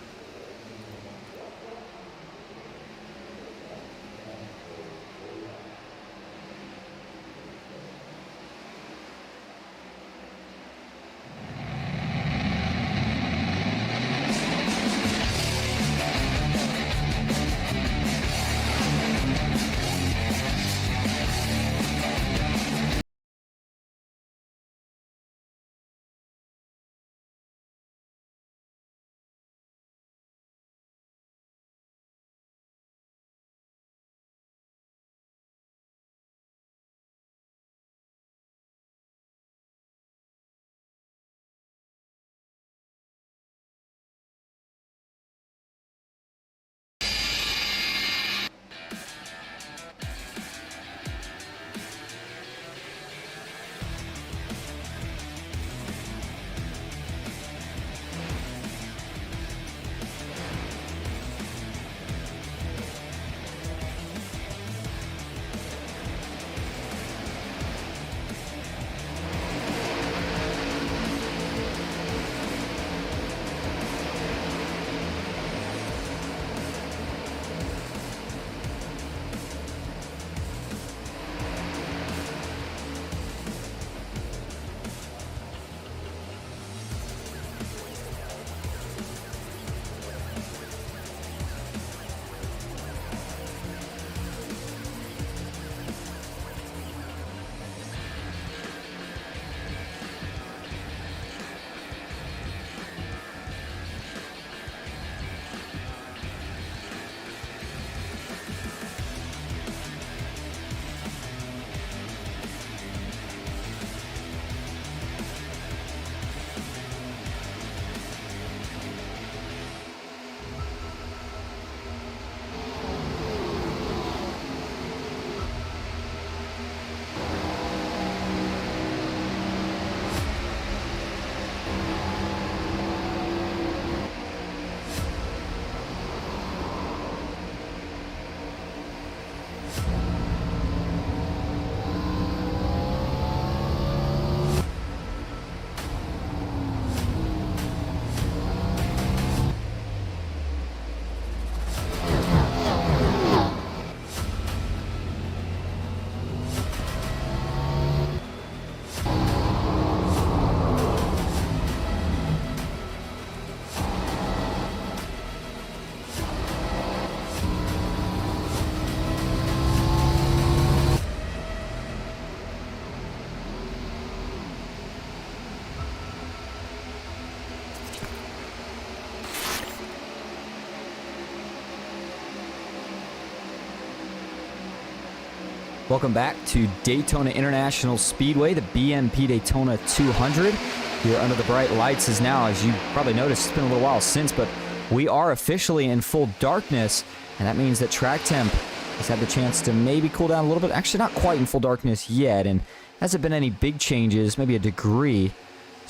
Welcome back to Daytona International Speedway, the BMP Daytona 200. Here under the bright lights is now, as you probably noticed, it's been a little while since, but we are officially in full darkness, and that means that track temp has had the chance to maybe cool down a little bit. Actually, not quite in full darkness yet, and hasn't been any big changes, maybe a degree.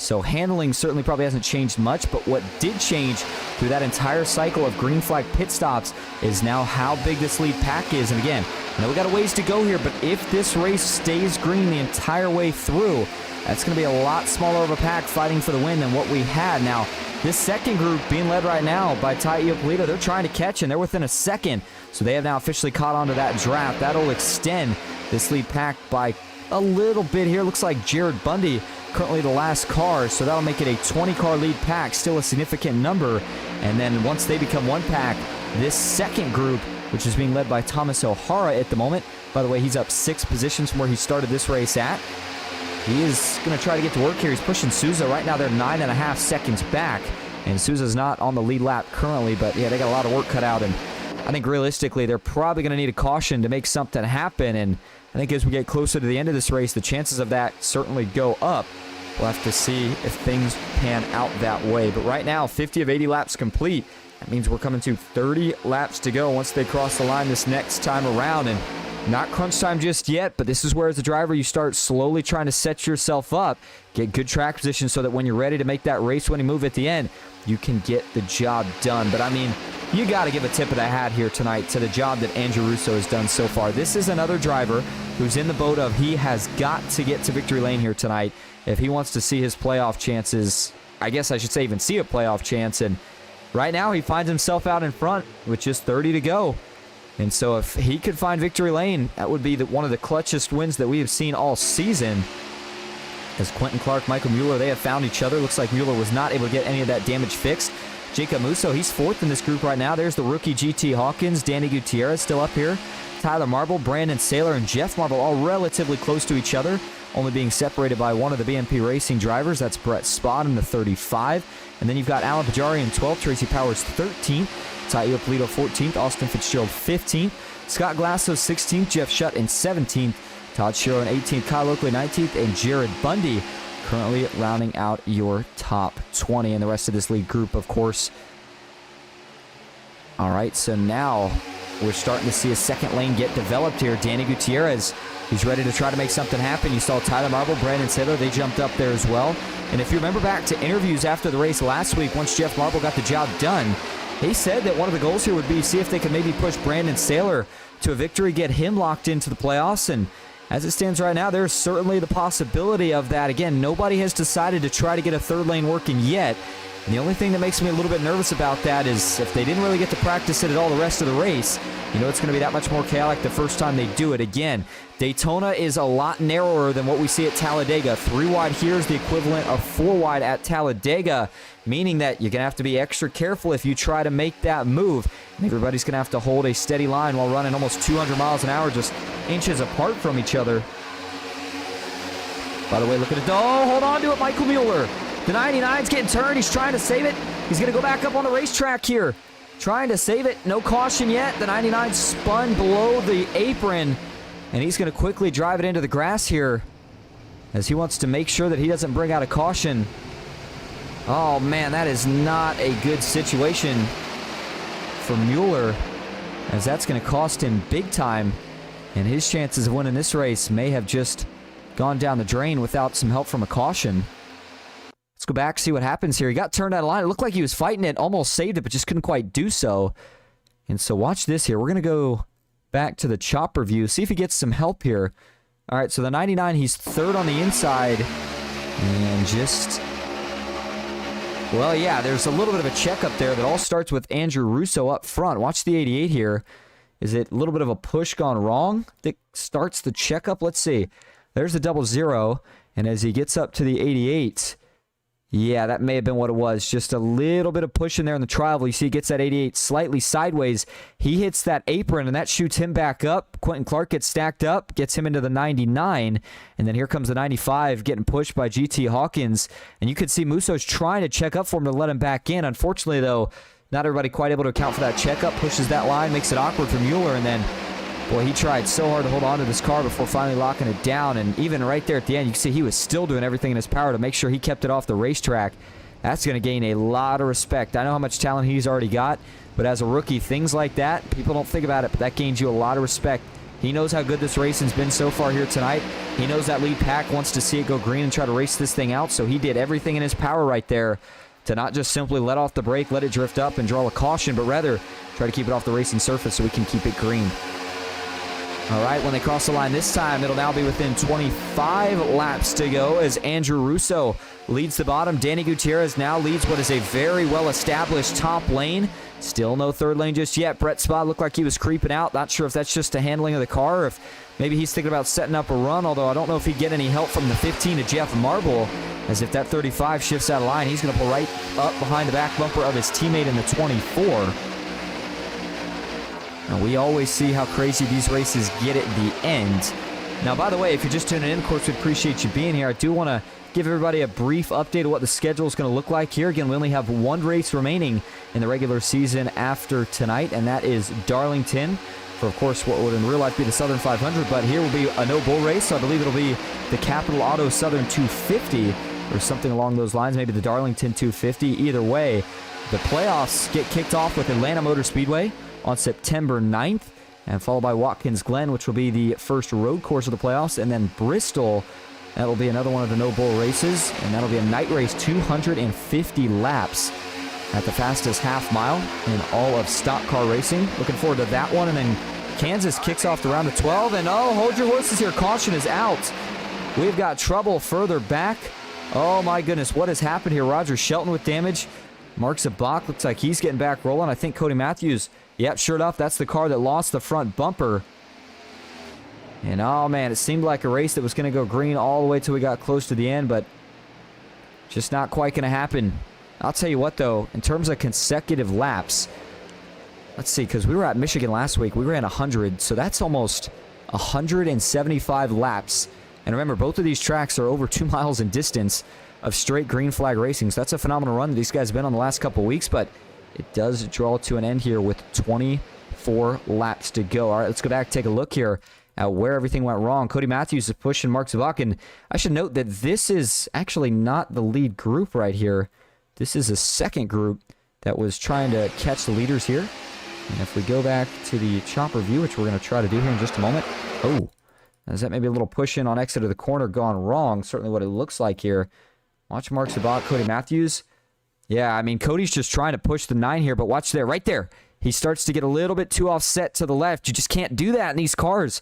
So handling certainly probably hasn't changed much, but what did change through that entire cycle of green flag pit stops is now how big this lead pack is. And again, I know we got a ways to go here, but if this race stays green the entire way through, that's going to be a lot smaller of a pack fighting for the win than what we had. Now, this second group being led right now by Ty Iopolito, they're trying to catch, and they're within a second. So they have now officially caught on to that draft. That'll extend this lead pack by a little bit here. Looks like Jared Bundy currently the last car, so that'll make it a 20-car lead pack, still a significant number. And then once they become one pack, this second group, which is being led by Thomas O'Hara at the moment. By the way, he's up 6 positions from where he started this race at. He is going to try to get to work here. He's pushing Souza. Right now, they're 9.5 seconds back. And Souza's not on the lead lap currently, but yeah, they got a lot of work cut out. And I think realistically, they're probably going to need a caution to make something happen. And I think as we get closer to the end of this race, the chances of that certainly go up. We'll have to see if things pan out that way. But right now, 50 of 80 laps complete. That means we're coming to 30 laps to go once they cross the line this next time around. And not crunch time just yet, but this is where as a driver you start slowly trying to set yourself up, get good track position so that when you're ready to make that race-winning move at the end, you can get the job done. But I mean, you got to give a tip of the hat here tonight to the job that Andrew Russo has done so far. This is another driver who's in the boat of he has got to get to victory lane here tonight if he wants to see his playoff chances. I guess I should say even see a playoff chance. And right now he finds himself out in front with just 30 to go. And so if he could find victory lane, that would be one of the clutchest wins that we have seen all season. As Quentin Clark, Michael Mueller, they have found each other. Looks like Mueller was not able to get any of that damage fixed. Jacob Musso, he's 4th in this group right now. There's the rookie GT Hawkins. Danny Gutierrez still up here. Tyler Marble, Brandon Saylor, and Jeff Marble all relatively close to each other, only being separated by one of the BMP Racing drivers. That's Brett Spott in the 35. And then you've got Alan Pajari in 12th, Tracy Powers 13th, Ty Iopolito 14th, Austin Fitzgerald 15th, Scott Glasso 16th, Jeff Shutt in 17th, Todd Shiro in 18th, Kyle Oakley 19th, and Jared Bundy currently rounding out your top 20. And the rest of this lead group, of course. All right, so now we're starting to see a second lane get developed here. Danny Gutierrez, he's ready to try to make something happen. You saw Tyler Marble, Brandon Saylor, they jumped up there as well. And if you remember back to interviews after the race last week, once Jeff Marble got the job done, he said that one of the goals here would be see if they could maybe push Brandon Saylor to a victory, get him locked into the playoffs. And as it stands right now, there's certainly the possibility of that. Again, nobody has decided to try to get a third lane working yet. And the only thing that makes me a little bit nervous about that is if they didn't really get to practice it at all the rest of the race, you know it's going to be that much more chaotic the first time they do it. Again, Daytona is a lot narrower than what we see at Talladega. 3 wide here is the equivalent of 4 wide at Talladega, meaning that you're going to have to be extra careful if you try to make that move. And everybody's going to have to hold a steady line while running almost 200 miles an hour, just inches apart from each other. By the way, look at it. Oh, hold on to it, Michael Mueller. The 99's getting turned. He's trying to save it. He's going to go back up on the racetrack here. Trying to save it. No caution yet. The 99 spun below the apron. And he's going to quickly drive it into the grass here as he wants to make sure that he doesn't bring out a caution. Oh, man, that is not a good situation for Mueller, as that's going to cost him big time. And his chances of winning this race may have just gone down the drain without some help from a caution. Let's go back, see what happens here. He got turned out of line. It looked like he was fighting it, almost saved it, but just couldn't quite do so. And so watch this here. We're going to go back to the chopper view, see if he gets some help here. All right, so the 99, he's 3rd on the inside. And just, well, yeah, there's a little bit of a checkup there that all starts with Andrew Russo up front. Watch the 88 here. Is it a little bit of a push gone wrong that starts the checkup? Let's see. There's the 00, and as he gets up to the 88, yeah, that may have been what it was. Just a little bit of push in there in the trial. You see he gets that 88 slightly sideways. He hits that apron, and that shoots him back up. Quentin Clark gets stacked up, gets him into the 99, and then here comes the 95 getting pushed by GT Hawkins. And you could see Musso's trying to check up for him to let him back in. Unfortunately, though, not everybody quite able to account for that checkup. Pushes that line, makes it awkward for Mueller, and then boy, he tried so hard to hold on to this car before finally locking it down. And even right there at the end, you can see he was still doing everything in his power to make sure he kept it off the racetrack. That's going to gain a lot of respect. I know how much talent he's already got, but as a rookie, things like that, people don't think about it, but that gains you a lot of respect He knows how good this racing's been so far here tonight. He knows that lead pack wants to see it go green and try to race this thing out, so he did everything in his power right there to not just simply let off the brake, let it drift up and draw a caution, but rather try to keep it off the racing surface so we can keep it green. All right, when they cross the line this time, it'll now be within 25 laps to go as Andrew Russo leads the bottom. Danny Gutierrez now leads what is a very well-established top lane. Still no third lane just yet. Brett Spot looked like he was creeping out. Not sure if that's just the handling of the car or if maybe he's thinking about setting up a run, although I don't know if he'd get any help from the 15 to Jeff Marble, as if that 35 shifts out of line, he's going to pull right up behind the back bumper of his teammate in the 24. And we always see how crazy these races get at the end. Now, by the way, if you're just tuning in, of course, we appreciate you being here. I do want to give everybody a brief update of what the schedule is going to look like here. Again, we only have one race remaining in the regular season after tonight, and that is Darlington for, of course, what would in real life be the Southern 500, but here will be a no-bull race, so I believe it'll be the Capital Auto Southern 250 or something along those lines, maybe the Darlington 250. Either way, the playoffs get kicked off with Atlanta Motor Speedway on September 9th, and followed by Watkins Glen, which will be the first road course of the playoffs, and then Bristol. That'll be another one of the no-bull races, and that'll be a night race, 250 laps at the fastest half mile in all of stock car racing. Looking forward to that one. And then Kansas kicks off the round of 12, and oh, hold your horses here. Caution is out. We've got trouble further back. Oh my goodness, what has happened here? Roger Shelton with damage. Mark Zabak looks like he's getting back rolling. I think Cody Matthews, yep, sure enough, that's the car that lost the front bumper. And oh man, it seemed like a race that was going to go green all the way till we got close to the end, but just not quite going to happen. I'll tell you what though, in terms of consecutive laps, let's see, because we were at Michigan last week, we ran 100, so that's almost 175 laps. And remember, both of these tracks are over 2 miles in distance of straight green flag racing, so that's a phenomenal run that these guys have been on the last couple weeks, but it does draw to an end here with 24 laps to go. All right, let's go back and take a look here at where everything went wrong. Cody Matthews is pushing Mark Zabak, and I should note that this is actually not the lead group right here. This is a second group that was trying to catch the leaders here. And if we go back to the chopper view, which we're going to try to do here in just a moment. Oh, is that maybe a little push in on exit of the corner gone wrong? Certainly what it looks like here. Watch Mark Zabak, Cody Matthews. Yeah, I mean, Cody's just trying to push the 9 here, but watch there, right there. He starts to get a little bit too offset to the left. You just can't do that in these cars.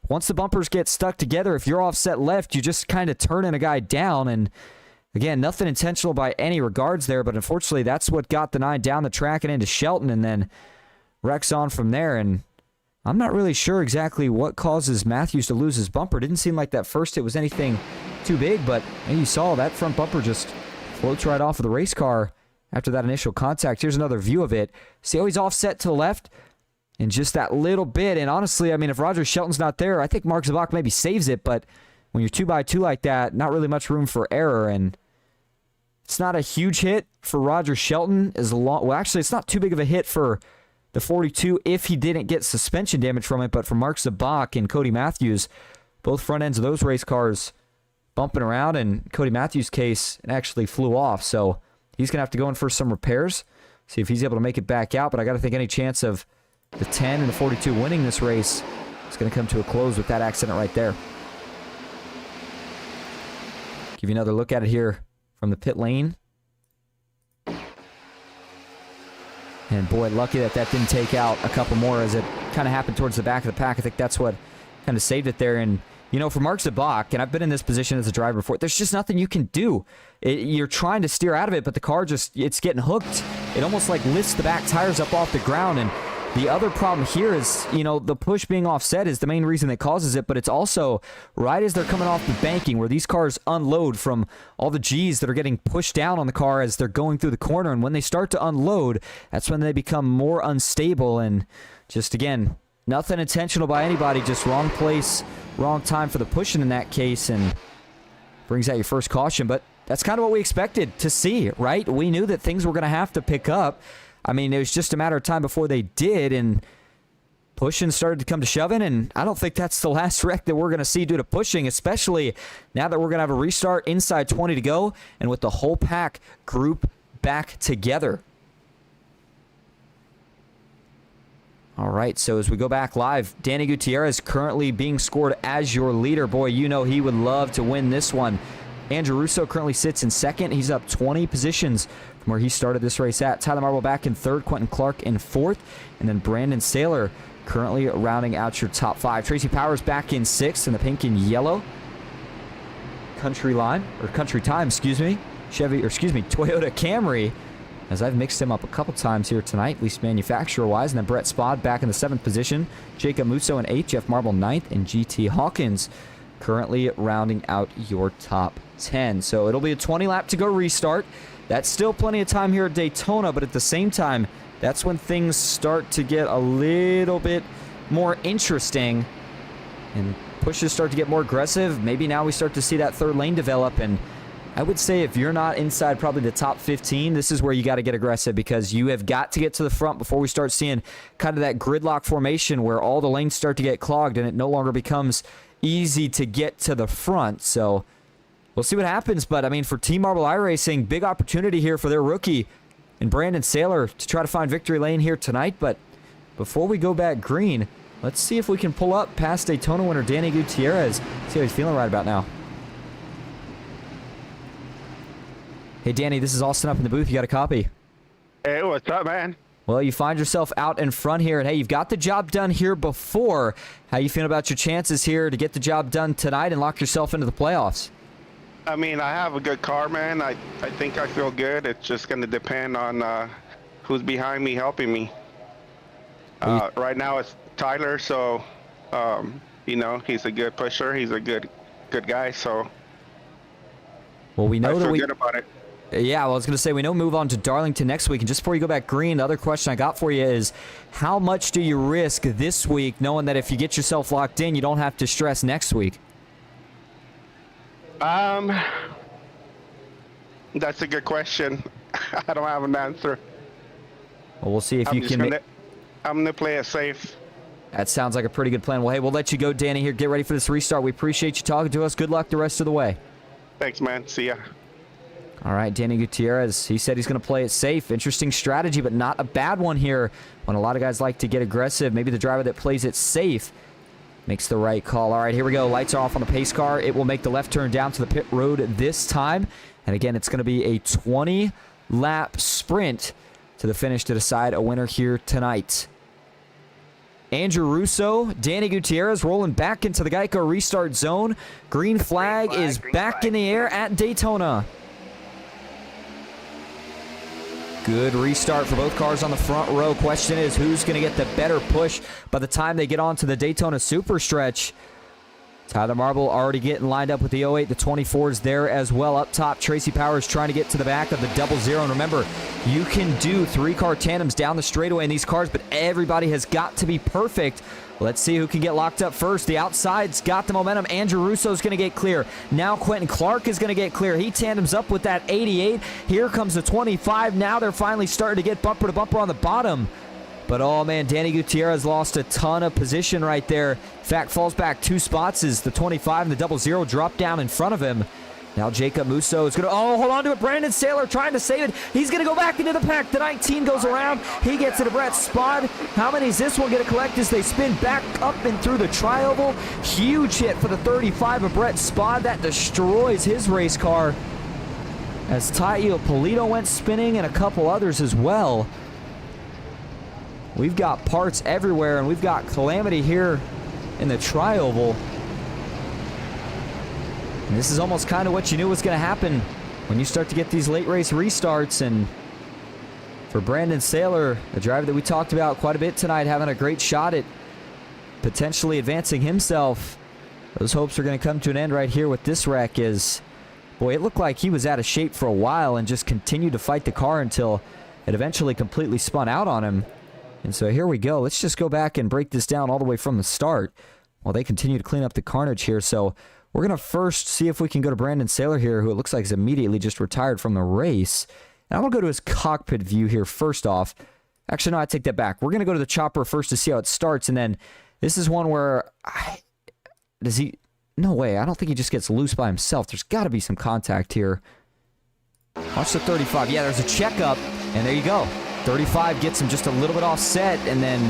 Once the bumpers get stuck together, if you're offset left, you just kind of turning a guy down. And again, nothing intentional by any regards there, but unfortunately, that's what got the 9 down the track and into Shelton, and then wrecks on from there. And I'm not really sure exactly what causes Matthews to lose his bumper. Didn't seem like that first hit was anything too big, but you saw that front bumper just floats right off of the race car after that initial contact. Here's another view of it. See how he's offset to the left? And just that little bit. And honestly, I mean, if Roger Shelton's not there, I think Mark Zabak maybe saves it, but when you're 2x2 like that, not really much room for error. And it's not a huge hit for Roger Shelton. Well, actually, it's not too big of a hit for the 42 if he didn't get suspension damage from it, but for Mark Zabak and Cody Matthews, both front ends of those race cars bumping around, and Cody Matthews' case, it actually flew off. So he's going to have to go in for some repairs, see if he's able to make it back out. But I got to think any chance of the 10 and the 42 winning this race is going to come to a close with that accident right there. Give you another look at it here from the pit lane. And boy, lucky that that didn't take out a couple more as it kind of happened towards the back of the pack. I think that's what kind of saved it there. And you know, for Mark Zabak, and I've been in this position as a driver before, there's just nothing you can do. You're trying to steer out of it, but the car just, it's getting hooked. It almost like lifts the back tires up off the ground. And the other problem here is, you know, the push being offset is the main reason that causes it, but it's also right as they're coming off the banking where these cars unload from all the G's that are getting pushed down on the car as they're going through the corner. And when they start to unload, that's when they become more unstable. And just, again, nothing intentional by anybody, just wrong place, wrong time for the pushing in that case, and brings out your first caution. But that's kind of what we expected to see, right? We knew that things were going to have to pick up. I mean, it was just a matter of time before they did, and pushing started to come to shoving, and I don't think that's the last wreck that we're going to see due to pushing, especially now that we're going to have a restart inside 20 to go, and with the whole pack group back together. All right, so as we go back live, Danny Gutierrez currently being scored as your leader. Boy, you know he would love to win this one. Andrew Russo currently sits in second. He's up 20 positions from where he started this race at. Tyler Marble back in third, Quentin Clark in fourth, and then Brandon Saylor currently rounding out your top five. Tracy Powers back in sixth in the pink and yellow. Country Time, Toyota Camry, as I've mixed him up a couple times here tonight, at least manufacturer-wise. And then Brett Spod back in the 7th position. Jacob Musso in 8th, Jeff Marble 9th, and GT Hawkins currently rounding out your top 10. So it'll be a 20-lap to go restart. That's still plenty of time here at Daytona, but at the same time, that's when things start to get a little bit more interesting and pushes start to get more aggressive. Maybe now we start to see that third lane develop, and I would say if you're not inside probably the top 15, this is where you got to get aggressive, because you have got to get to the front before we start seeing kind of that gridlock formation where all the lanes start to get clogged and it no longer becomes easy to get to the front. So we'll see what happens, but I mean, for Team Marble iRacing, big opportunity here for their rookie and Brandon Saylor to try to find victory lane here tonight. But before we go back green, let's see if we can pull up past Daytona winner Danny Gutierrez. See how he's feeling right about now. Hey, Danny, this is Austin up in the booth. You got a copy? Hey, what's up, man? Well, you find yourself out in front here, and hey, you've got the job done here before. How you feeling about your chances here to get the job done tonight and lock yourself into the playoffs? I mean, I have a good car, man. I think I feel good. It's just going to depend on who's behind me helping me. Right now it's Tyler, so, you know, he's a good pusher. He's a good guy, so well, we know I that feel good about it. Yeah, well, I was going to say, we know move on to Darlington next week. And just before you go back green, the other question I got for you is, how much do you risk this week, knowing that if you get yourself locked in, you don't have to stress next week? That's a good question. I don't have an answer. Well, we'll see if you can. I'm going to play it safe. That sounds like a pretty good plan. Well, hey, we'll let you go, Danny, here. Get ready for this restart. We appreciate you talking to us. Good luck the rest of the way. Thanks, man. See ya. All right, Danny Gutierrez, he said he's going to play it safe. Interesting strategy, but not a bad one here. When a lot of guys like to get aggressive, maybe the driver that plays it safe makes the right call. All right, here we go. Lights are off on the pace car. It will make the left turn down to the pit road this time. And again, it's going to be a 20-lap sprint to the finish to decide a winner here tonight. Andrew Russo, Danny Gutierrez rolling back into the Geico restart zone. Green flag is back in the air at Daytona. Good restart for both cars on the front row. Question is, who's going to get the better push by the time they get onto the Daytona Super Stretch? Tyler Marble already getting lined up with the 08. The 24's there as well. Up top, Tracy Powers trying to get to the back of the 00. And remember, you can do 3-car tandems down the straightaway in these cars, but everybody has got to be perfect. Let's see who can get locked up first. The outside's got the momentum. Andrew Russo's going to get clear. Now Quentin Clark is going to get clear. He tandems up with that 88. Here comes the 25. Now they're finally starting to get bumper to bumper on the bottom. But, oh, man, Danny Gutierrez lost a ton of position right there. In fact, falls back 2 spots as the 25 and the 00 drop down in front of him. Now Jacob Musso is going to, hold on to it. Brandon Saylor trying to save it. He's going to go back into the pack. The 19 goes around. He gets it to Brett Spod. How many is this one going to collect as they spin back up and through the tri-oval? Huge hit for the 35 of Brett Spod. That destroys his race car. As Taio Polito went spinning and a couple others as well. We've got parts everywhere, and we've got calamity here in the tri-oval. And this is almost kind of what you knew was going to happen when you start to get these late race restarts. And for Brandon Saylor, the driver that we talked about quite a bit tonight, having a great shot at potentially advancing himself, those hopes are going to come to an end right here with this wreck. Is, boy, it looked like he was out of shape for a while and just continued to fight the car until it eventually completely spun out on him. And so here we go. Let's just go back and break this down all the way from the start while they continue to clean up the carnage here. So we're going to first see if we can go to Brandon Saylor here, who it looks like is immediately just retired from the race. And I'm going to go to his cockpit view here first off. Actually, no, I take that back. We're going to go to the chopper first to see how it starts. And then this is one where, does he, no way. I don't think he just gets loose by himself. There's got to be some contact here. Watch the 35. Yeah, there's a checkup. And there you go. 35 gets him just a little bit offset, and then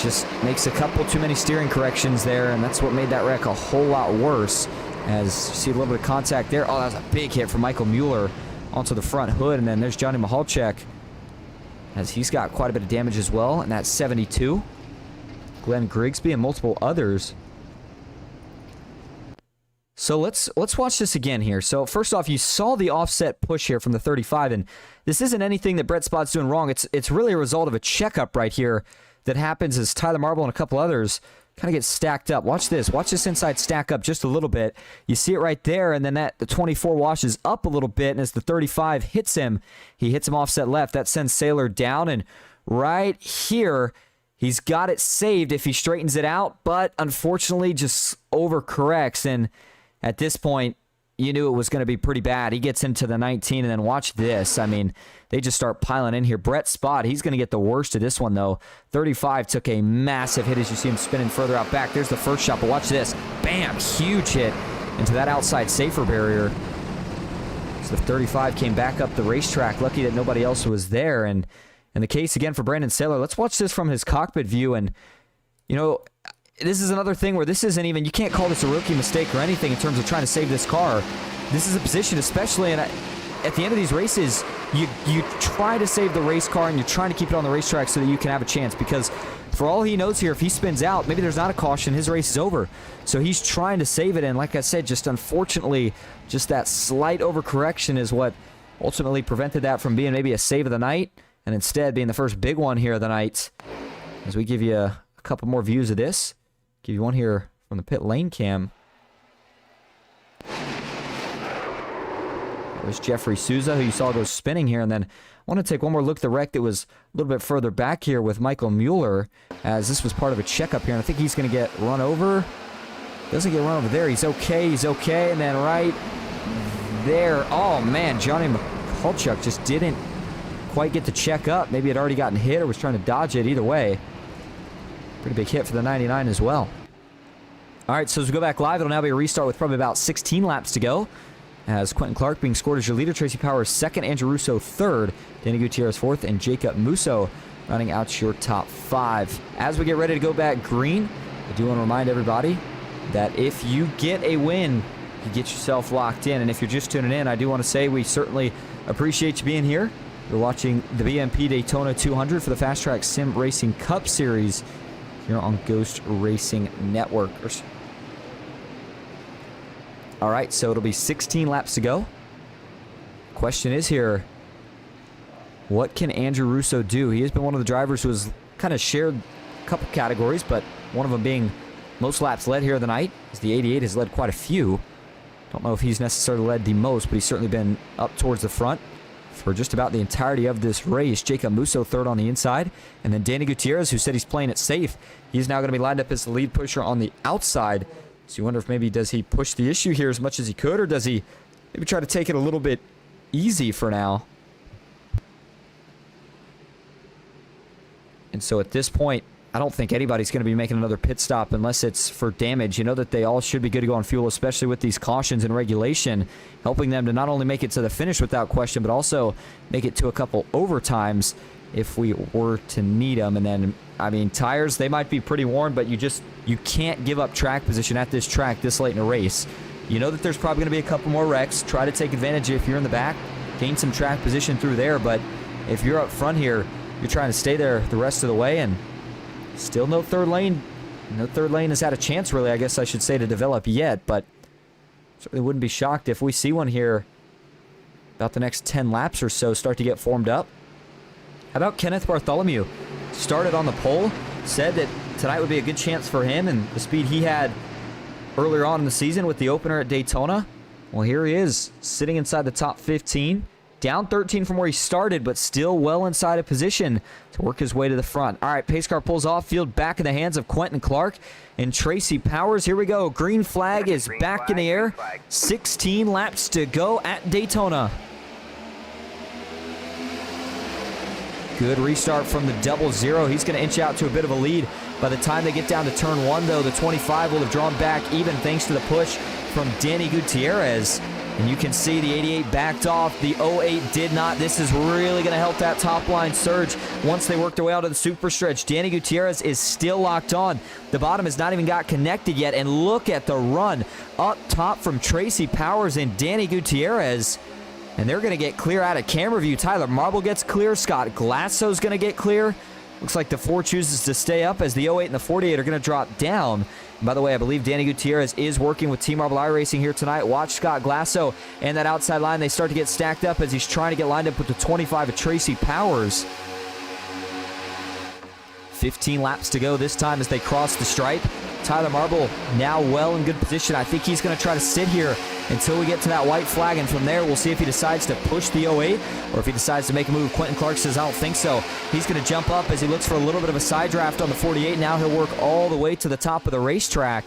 just makes a couple too many steering corrections there, and that's what made that wreck a whole lot worse. As you see a little bit of contact there. Oh, that was a big hit from Michael Mueller onto the front hood, and then there's Johnny Mahalchek, as he's got quite a bit of damage as well, and that's 72. Glenn Grigsby and multiple others. So let's watch this again here. So first off, you saw the offset push here from the 35, and this isn't anything that Brett Spott's doing wrong. It's really a result of a checkup right here that happens as Tyler Marble and a couple others kind of get stacked up. Watch this. Watch this inside stack up just a little bit. You see it right there, and then the 24 washes up a little bit, and as the 35 hits him, he hits him offset left. That sends Saylor down, and right here, he's got it saved if he straightens it out, but unfortunately just overcorrects, and at this point, you knew it was going to be pretty bad. He gets into the 19, and then watch this. I mean, they just start piling in here. Brett Spott, he's going to get the worst of this one, though. 35 took a massive hit as you see him spinning further out back. There's the first shot, but watch this. Bam! Huge hit into that outside safer barrier. So the 35 came back up the racetrack. Lucky that nobody else was there. And in the case, again, for Brandon Saylor, let's watch this from his cockpit view. And, you know, this is another thing where this isn't even, you can't call this a rookie mistake or anything in terms of trying to save this car. This is a position, especially at the end of these races, you try to save the race car and you're trying to keep it on the racetrack so that you can have a chance, because for all he knows here, if he spins out, maybe there's not a caution, his race is over. So he's trying to save it, and like I said, just unfortunately, just that slight overcorrection is what ultimately prevented that from being maybe a save of the night, and instead being the first big one here of the night. As we give you a couple more views of this. Give you one here from the pit lane cam. There's Jeffrey Souza, who you saw go spinning here. And then I want to take one more look at the wreck that was a little bit further back here with Michael Mueller, as this was part of a checkup here. And I think he's going to get run over. Doesn't get run over there. He's okay. He's okay. And then right there. Oh, man. Johnny Mahalchuk just didn't quite get to check up. Maybe had already gotten hit or was trying to dodge it. Either way. Pretty big hit for the 99 as well. All right, so as we go back live, it'll now be a restart with probably about 16 laps to go. As Quentin Clark being scored as your leader, Tracy Powers second, Andrew Russo third, Danny Gutierrez fourth, and Jacob Musso running out your top five. As we get ready to go back green, I do want to remind everybody that if you get a win, you get yourself locked in. And if you're just tuning in, I do want to say we certainly appreciate you being here. You're watching the BMP Daytona 200 for the FastTrack Sim Racing Cup Series here on Ghost Racing Networkers. All right, so it'll be 16 laps to go. Question is here, what can Andrew Russo do? He has been one of the drivers who has kind of shared a couple categories, but one of them being most laps led here of the night, as the 88 has led quite a few. Don't know if he's necessarily led the most, but he's certainly been up towards the front for just about the entirety of this race. Jacob Musso third on the inside, and then Danny Gutierrez, who said he's playing it safe. He's now going to be lined up as the lead pusher on the outside. So you wonder if maybe does he push the issue here as much as he could, or does he maybe try to take it a little bit easy for now? And so at this point, I don't think anybody's going to be making another pit stop unless it's for damage. You know that they all should be good to go on fuel, especially with these cautions and regulation, helping them to not only make it to the finish without question, but also make it to a couple overtimes if we were to need them. And then, I mean, tires, they might be pretty worn, but you can't give up track position at this track this late in a race. You know that there's probably going to be a couple more wrecks. Try to take advantage if you're in the back, gain some track position through there. But if you're up front here, you're trying to stay there the rest of the way, and still no third lane. No third lane has had a chance, really, I guess I should say, to develop yet, but certainly wouldn't be shocked if we see one here about the next 10 laps or so start to get formed up. How about Kenneth Bartholomew? Started on the pole, said that tonight would be a good chance for him, and the speed he had earlier on in the season with the opener at Daytona. Well, here he is, sitting inside the top 15. Down 13 from where he started, but still well inside a position to work his way to the front. All right, pace car pulls off. Field back in the hands of Quentin Clark and Tracy Powers. Here we go. Green flag is back in the air. 16 laps to go at Daytona. Good restart from the 00. He's going to inch out to a bit of a lead. By the time they get down to turn 1, though, the 25 will have drawn back even thanks to the push from Danny Gutierrez. And you can see the 88 backed off. The 08 did not. This is really going to help that top line surge once they work their way out of the super stretch. Danny Gutierrez is still locked on. The bottom has not even got connected yet. And look at the run up top from Tracy Powers and Danny Gutierrez. And they're going to get clear out of camera view. Tyler Marble gets clear. Scott Glasso's going to get clear. Looks like the 4 chooses to stay up as the 08 and the 48 are going to drop down. And by the way, I believe Danny Gutierrez is working with Team Marble iRacing here tonight. Watch Scott Glasso and that outside line. They start to get stacked up as he's trying to get lined up with the 25 of Tracy Powers. 15 laps to go this time as they cross the stripe. Tyler Marble now well in good position. I think he's going to try to sit here until we get to that white flag, and from there we'll see if he decides to push the 08 or if he decides to make a move. Quentin Clark says, I don't think so. He's going to jump up as he looks for a little bit of a side draft on the 48. Now he'll work all the way to the top of the racetrack.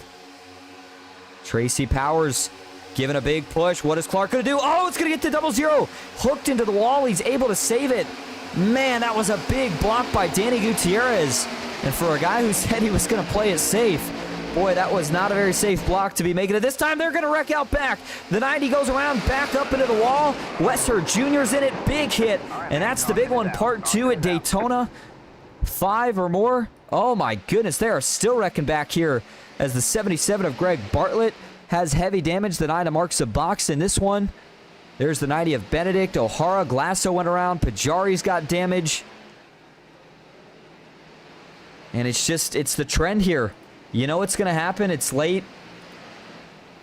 Tracy Powers giving a big push. What is Clark going to do? Oh, it's going to get to 00. Hooked into the wall. He's able to save it. Man, that was a big block by Danny Gutierrez. And for a guy who said he was going to play it safe, boy, that was not a very safe block to be making it. This time they're going to wreck out back. The 90 goes around, back up into the wall. Wesser Jr.'s in it. Big hit. And that's the big one, part 2 at Daytona. 5 or more. Oh, my goodness. They are still wrecking back here as the 77 of Greg Bartlett has heavy damage. The 9 of Mark Sabox in this one. There's the 90 of Benedict. O'Hara. Glasso went around. Pajari's got damage. And it's the trend here. You know what's going to happen. It's late.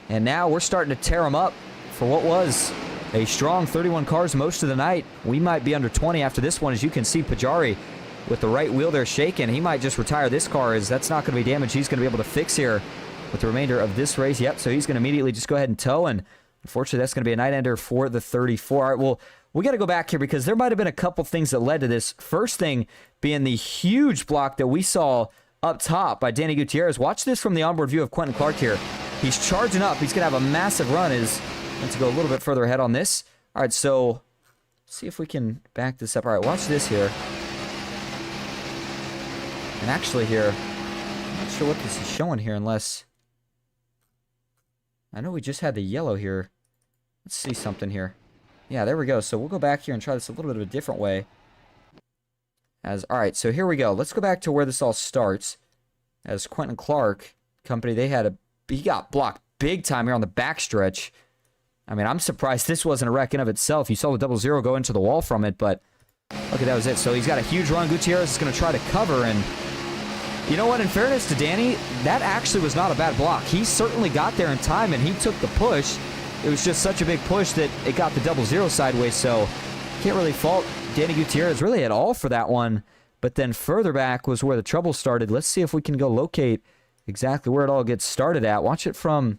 And now we're starting to tear them up for what was a strong 31 cars most of the night. We might be under 20 after this one. As you can see, Pajari with the right wheel there shaking. He might just retire this car, as that's not going to be damage he's going to be able to fix here with the remainder of this race. Yep, so he's going to immediately just go ahead and tow. And unfortunately, that's going to be a night ender for the 34. All right, well, we got to go back here because there might have been a couple things that led to this. First thing being the huge block that we saw up top by Danny Gutierrez. Watch this from the onboard view of Quentin Clark here. He's charging up. He's going to have a massive run. Let's go a little bit further ahead on this. All right, so see if we can back this up. All right, watch this here. And actually here, I'm not sure what this is showing here unless... I know we just had the yellow here. Let's see something here. Yeah, there we go. So we'll go back here and try this a little bit of a different way. All right, so here we go. Let's go back to where this all starts. As Quentin Clark company, he got blocked big time here on the backstretch. I mean, I'm surprised this wasn't a wreck in of itself. You saw the 00 go into the wall from it, but okay, that was it. So he's got a huge run. Gutierrez is going to try to cover, and you know what? In fairness to Danny, that actually was not a bad block. He certainly got there in time, and he took the push. It was just such a big push that it got the 00 sideways, so can't really fault Danny Gutierrez really at all for that one. But then further back was where the trouble started. Let's see if we can go locate exactly where it all gets started at. Watch it from...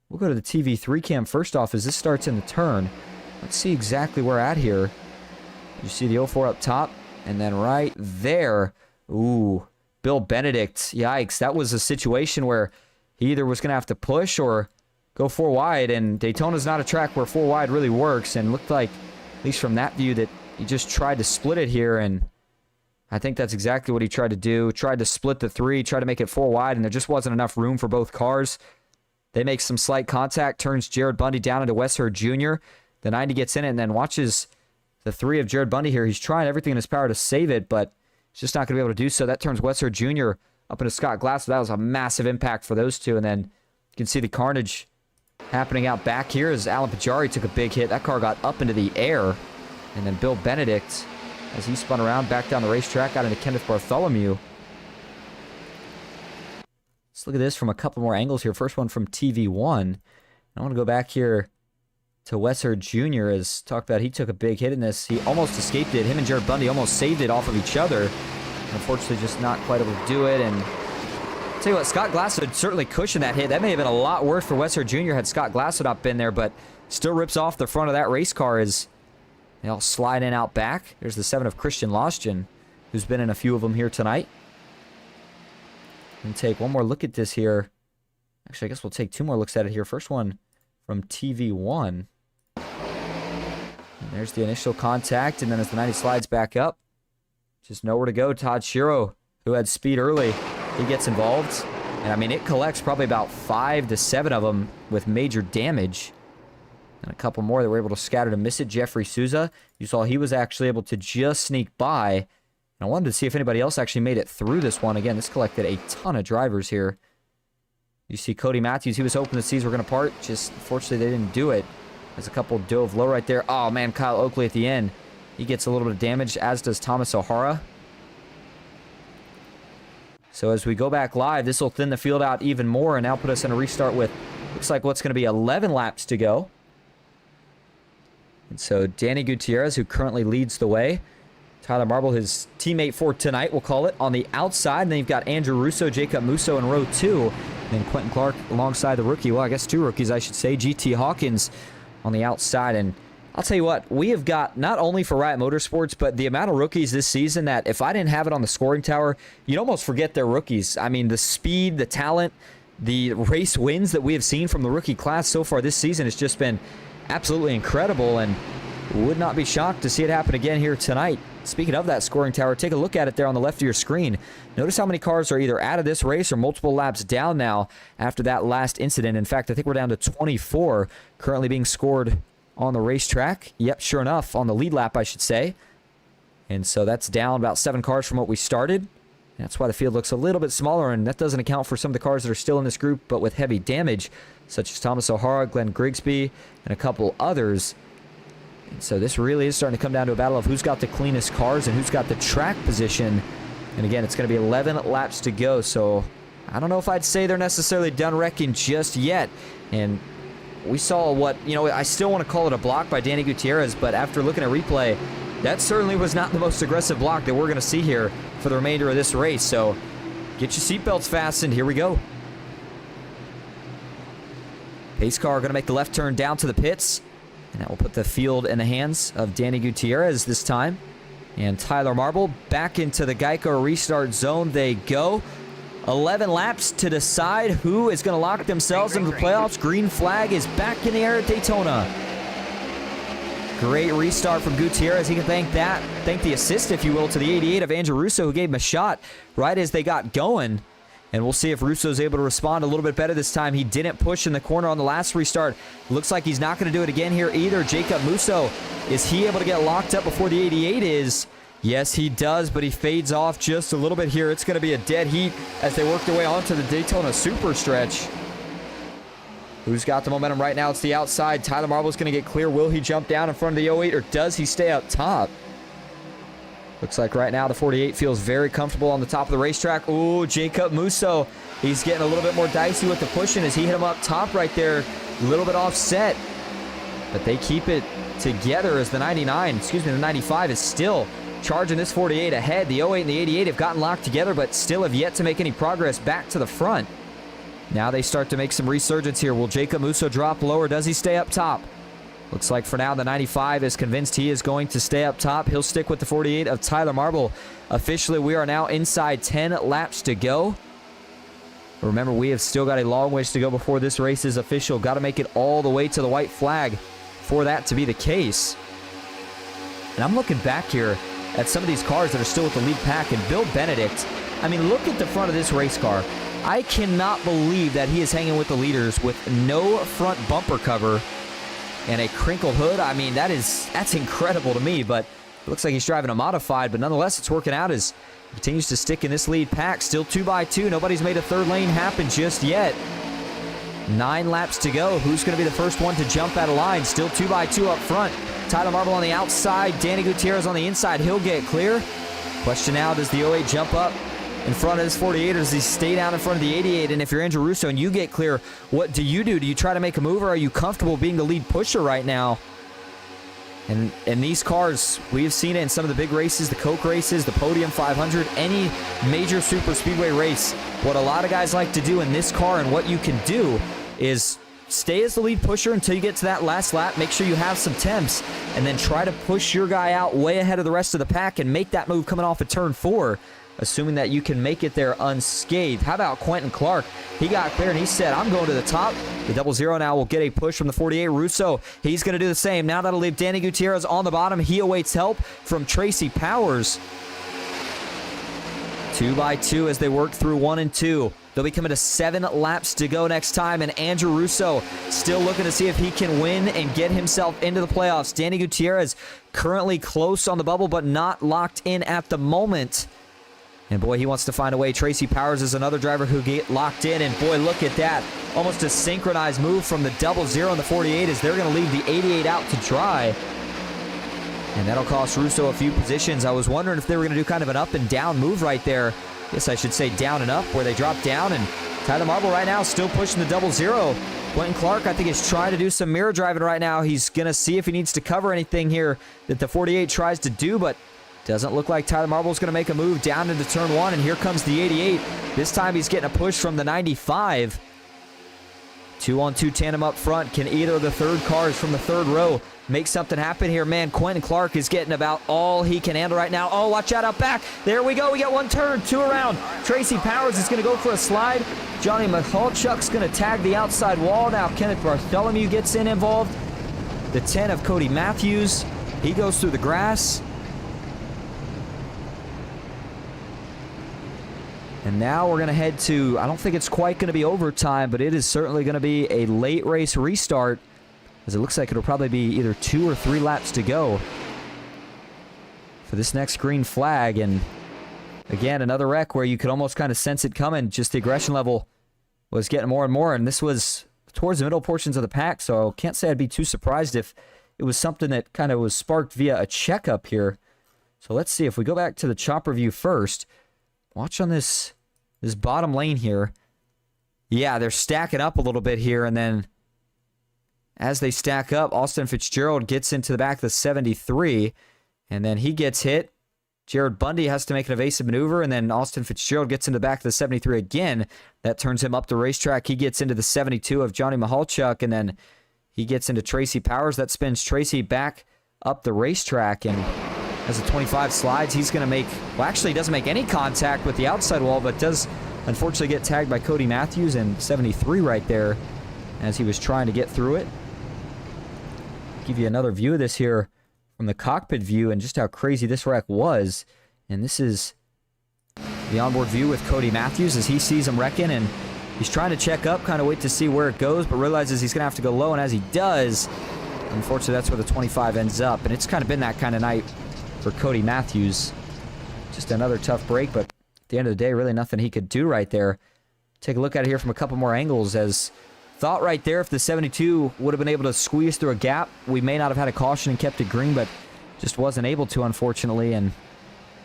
We'll go to the TV3 cam first off as this starts in the turn. Let's see exactly where we're at here. You see the 04 up top, and then right there, ooh, Bill Benedict. Yikes, that was a situation where he either was going to have to push or go 4 wide, and Daytona's not a track where 4 wide really works, and looked like, at least from that view, that he just tried to split it here, and I think that's exactly what he tried to do. Tried to split the 3, tried to make it 4 wide, and there just wasn't enough room for both cars. They make some slight contact, turns Jared Bundy down into Westherd Jr. The 90 gets in it, and then watches the 3 of Jared Bundy here. He's trying everything in his power to save it, but he's just not going to be able to do so. That turns Westherd Jr. up into Scott Glass. So that was a massive impact for those two, and then you can see the carnage happening out back here as Alan Pajari took a big hit. That car got up into the air, and then Bill Benedict, as he spun around back down the racetrack, got into Kenneth Bartholomew. Let's look at this from a couple more angles here. First one from TV1. I want to go back here to Westherd Jr. as talked about. He took a big hit in this. He almost escaped it. Him and Jared Bundy almost saved it off of each other. Unfortunately, just not quite able to do it. And I'll tell you what, Scott Glasswood certainly cushioned that hit. That may have been a lot worse for Westherd Jr. had Scott Glasswood not been there, but still rips off the front of that race car as they all slide in out back. There's the 7 of Christian Lostgen, who's been in a few of them here tonight. And take one more look at this here. Actually, I guess we'll take 2 more looks at it here. First one from TV1. And there's the initial contact, and then as the 90 slides back up, just nowhere to go. Todd Shiro, who had speed early, he gets involved. And I mean, it collects probably about 5 to 7 of them with major damage. And a couple more that were able to scatter to miss it. Jeffrey Souza, you saw he was actually able to just sneak by. And I wanted to see if anybody else actually made it through this one. Again, this collected a ton of drivers here. You see Cody Matthews, he was hoping the seas were going to part. Just, unfortunately, they didn't do it. There's a couple dove low right there. Oh, man, Kyle Oakley at the end. He gets a little bit of damage, as does Thomas O'Hara. So as we go back live, this will thin the field out even more and now put us in a restart with, looks like what's going to be 11 laps to go. And so Danny Gutierrez, who currently leads the way. Tyler Marble, his teammate for tonight, we'll call it, on the outside. And then you've got Andrew Russo, Jacob Musso in row 2. And then Quentin Clark alongside the rookie. Well, I guess 2 rookies, I should say. GT Hawkins on the outside. And I'll tell you what, we have got, not only for Riot Motorsports, but the amount of rookies this season that if I didn't have it on the scoring tower, you'd almost forget they're rookies. I mean, the speed, the talent, the race wins that we have seen from the rookie class so far this season has just been absolutely incredible, and would not be shocked to see it happen again here tonight. Speaking of that scoring tower, take a look at it there on the left of your screen. Notice how many cars are either out of this race or multiple laps down now after that last incident. In fact, I think we're down to 24 currently being scored on the racetrack. Yep, sure enough, on the lead lap, I should say. And so that's down about 7 cars from what we started. That's why the field looks a little bit smaller, and that doesn't account for some of the cars that are still in this group, but with heavy damage, such as Thomas O'Hara, Glenn Grigsby, and a couple others. And so this really is starting to come down to a battle of who's got the cleanest cars and who's got the track position. And again, it's going to be 11 laps to go, so I don't know if I'd say they're necessarily done wrecking just yet. And we saw what, you know, I still want to call it a block by Danny Gutierrez, but after looking at replay, that certainly was not the most aggressive block that we're going to see here for the remainder of this race. So get your seatbelts fastened. Here we go. Pace car going to make the left turn down to the pits. And that will put the field in the hands of Danny Gutierrez this time. And Tyler Marble back into the Geico restart zone they go. 11 laps to decide who is going to lock themselves into the playoffs. Green flag is back in the air at Daytona. Great restart from Gutierrez. He can thank the assist, if you will, to the 88 of Andrew Russo, who gave him a shot right as they got going. And we'll see if Russo's able to respond a little bit better this time. He didn't push in the corner on the last restart. Looks like he's not going to do it again here either. Jacob Musso, is he able to get locked up before the 88 is? Yes, he does, but he fades off just a little bit here. It's going to be a dead heat as they work their way onto the Daytona Super Stretch. Who's got the momentum right now? It's the outside. Tyler Marble's going to get clear. Will he jump down in front of the 08, or does he stay up top? Looks like right now the 48 feels very comfortable on the top of the racetrack. Ooh, Jacob Musso. He's getting a little bit more dicey with the pushing as he hit him up top right there. A little bit offset. But they keep it together as the 95 is still charging this 48 ahead. The 08 and the 88 have gotten locked together, but still have yet to make any progress back to the front. Now they start to make some resurgence here. Will Jacob Musso drop lower? Does he stay up top? Looks like for now the 95 is convinced he is going to stay up top. He'll stick with the 48 of Tyler Marble. Officially, we are now inside 10 laps to go. Remember, we have still got a long ways to go before this race is official. Got to make it all the way to the white flag for that to be the case. And I'm looking back here at some of these cars that are still with the lead pack. And Bill Benedict, I mean, look at the front of this race car. I cannot believe that he is hanging with the leaders with no front bumper cover and a crinkled hood. I mean, that's incredible to me, but it looks like he's driving a modified, but nonetheless, it's working out as he continues to stick in this lead pack. Still 2x2. Nobody's made a third lane happen just yet. 9 laps to go. Who's going to be the first one to jump out of line? Still 2x2 up front. Tyler Marble on the outside. Danny Gutierrez on the inside. He'll get clear. Question now, does the 08 jump up in front of this 48, or does he stay down in front of the 88? And if you're Andrew Russo and you get clear, what do you do? Do you try to make a move, or are you comfortable being the lead pusher right now? And these cars, we've seen it in some of the big races, the Coke races, the Podium 500, any major super speedway race. What a lot of guys like to do in this car, and what you can do, is stay as the lead pusher until you get to that last lap. Make sure you have some temps, and then try to push your guy out way ahead of the rest of the pack and make that move coming off of turn 4. Assuming that you can make it there unscathed. How about Quentin Clark? He got clear and he said, I'm going to the top. The 00 now will get a push from the 48. Russo, he's going to do the same. Now that'll leave Danny Gutierrez on the bottom. He awaits help from Tracy Powers. 2x2 as they work through 1 and 2. They'll be coming to 7 laps to go next time, and Andrew Russo still looking to see if he can win and get himself into the playoffs. Danny Gutierrez currently close on the bubble, but not locked in at the moment. And boy, he wants to find a way. Tracy Powers is another driver who get locked in, and boy, look at that. Almost a synchronized move from the 00 and the 48 as they're going to leave the 88 out to dry. And that'll cost Russo a few positions. I was wondering if they were going to do kind of an up and down move right there. Yes, I should say down and up, where they drop down, and Tyler Marble right now still pushing the 00. Quentin Clark, I think, is trying to do some mirror driving right now. He's going to see if he needs to cover anything here that the 48 tries to do, but doesn't look like Tyler Marble's going to make a move down into turn 1, and here comes the 88. This time he's getting a push from the 95. 2-on-2 tandem up front. Can either of the third cars from the third row make something happen here? Man, Quentin Clark is getting about all he can handle right now. Oh, watch out back. There we go. We got one turn, 2 around. Tracy Powers is going to go for a slide. Johnny Michalchuk's going to tag the outside wall. Now Kenneth Bartholomew gets involved. The 10 of Cody Matthews. He goes through the grass. And now we're going to head to, I don't think it's quite going to be overtime, but it is certainly going to be a late race restart, as it looks like it'll probably be either 2 or 3 laps to go for this next green flag. And again, another wreck where you could almost kind of sense it coming. Just the aggression level was getting more and more, and this was towards the middle portions of the pack, so I can't say I'd be too surprised if it was something that kind of was sparked via a checkup here. So let's see if we go back to the chopper view first. Watch on this bottom lane here. Yeah, they're stacking up a little bit here, and then as they stack up, Austin Fitzgerald gets into the back of the 73, and then he gets hit. Jared Bundy has to make an evasive maneuver, and then Austin Fitzgerald gets into the back of the 73 again. That turns him up the racetrack. He gets into the 72 of Johnny Michalchuk, and then he gets into Tracy Powers. That spins Tracy back up the racetrack, and as the 25 slides, he's going to make, well, actually, he doesn't make any contact with the outside wall, but does unfortunately get tagged by Cody Matthews in 73 right there as he was trying to get through it. Give you another view of this here from the cockpit view and just how crazy this wreck was. And this is the onboard view with Cody Matthews as he sees him wrecking, and he's trying to check up, kind of wait to see where it goes, but realizes he's going to have to go low, and as he does, unfortunately, that's where the 25 ends up. And it's kind of been that kind of night for Cody Matthews. Just another tough break, but at the end of the day, really nothing he could do right there. Take a look at it here from a couple more angles, as thought right there if the 72 would have been able to squeeze through a gap, we may not have had a caution and kept it green, but just wasn't able to, unfortunately, and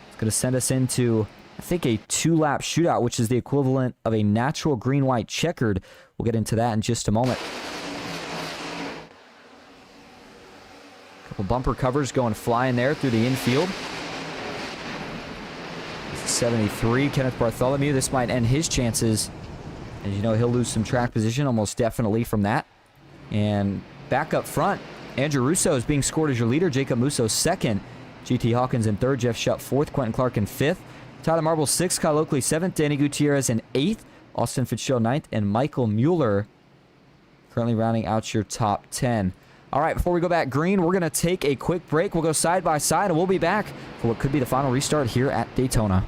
it's going to send us into, I think, a 2-lap shootout, which is the equivalent of a natural green-white checkered. We'll get into that in just a moment. Couple bumper covers going flying there through the infield. 73, Kenneth Bartholomew. This might end his chances. As you know, he'll lose some track position almost definitely from that. And back up front, Andrew Russo is being scored as your leader. Jacob Musso second. GT Hawkins in third. Jeff Shutt fourth. Quentin Clark in fifth. Tyler Marble sixth. Kyle Oakley seventh. Danny Gutierrez in eighth. Austin Fitzgerald ninth. And Michael Mueller currently rounding out your top 10. All right, before we go back green, we're going to take a quick break. We'll go side by side, and we'll be back for what could be the final restart here at Daytona.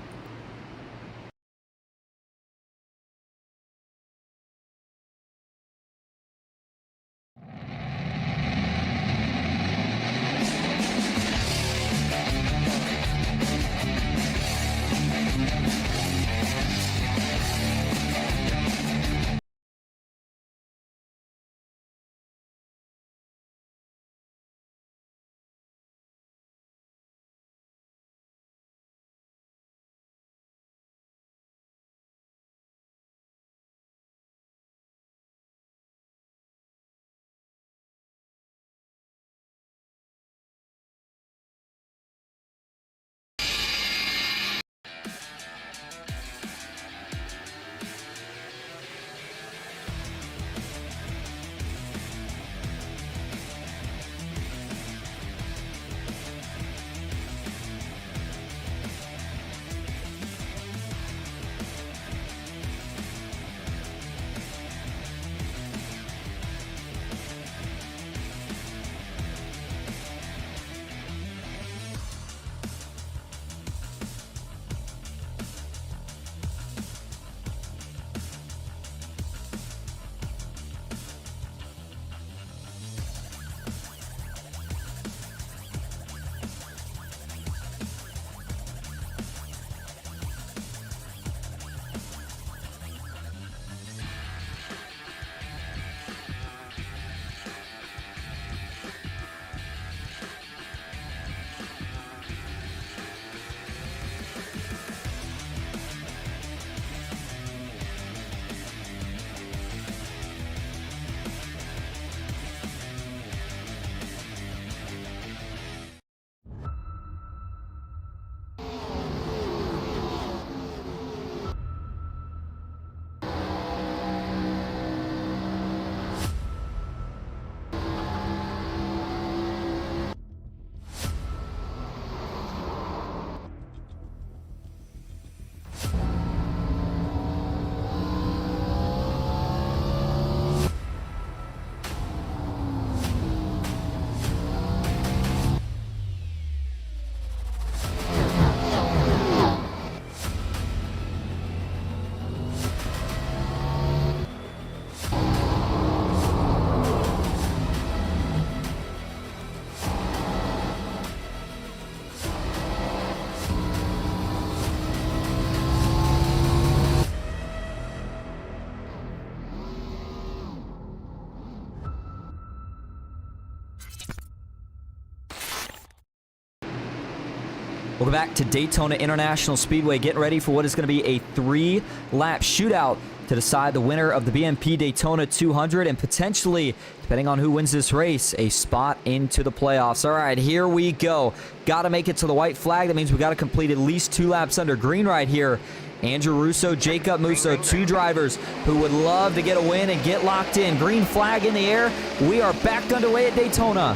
Welcome back to Daytona International Speedway, getting ready for what is going to be a 3-lap shootout to decide the winner of the BMP Daytona 200 and potentially, depending on who wins this race, a spot into the playoffs. All right, here we go. Got to make it to the white flag. That means we got to complete at least 2 laps under green right here. Andrew Russo, Jacob Musso, 2 drivers who would love to get a win and get locked in. Green flag in the air. We are back underway at Daytona.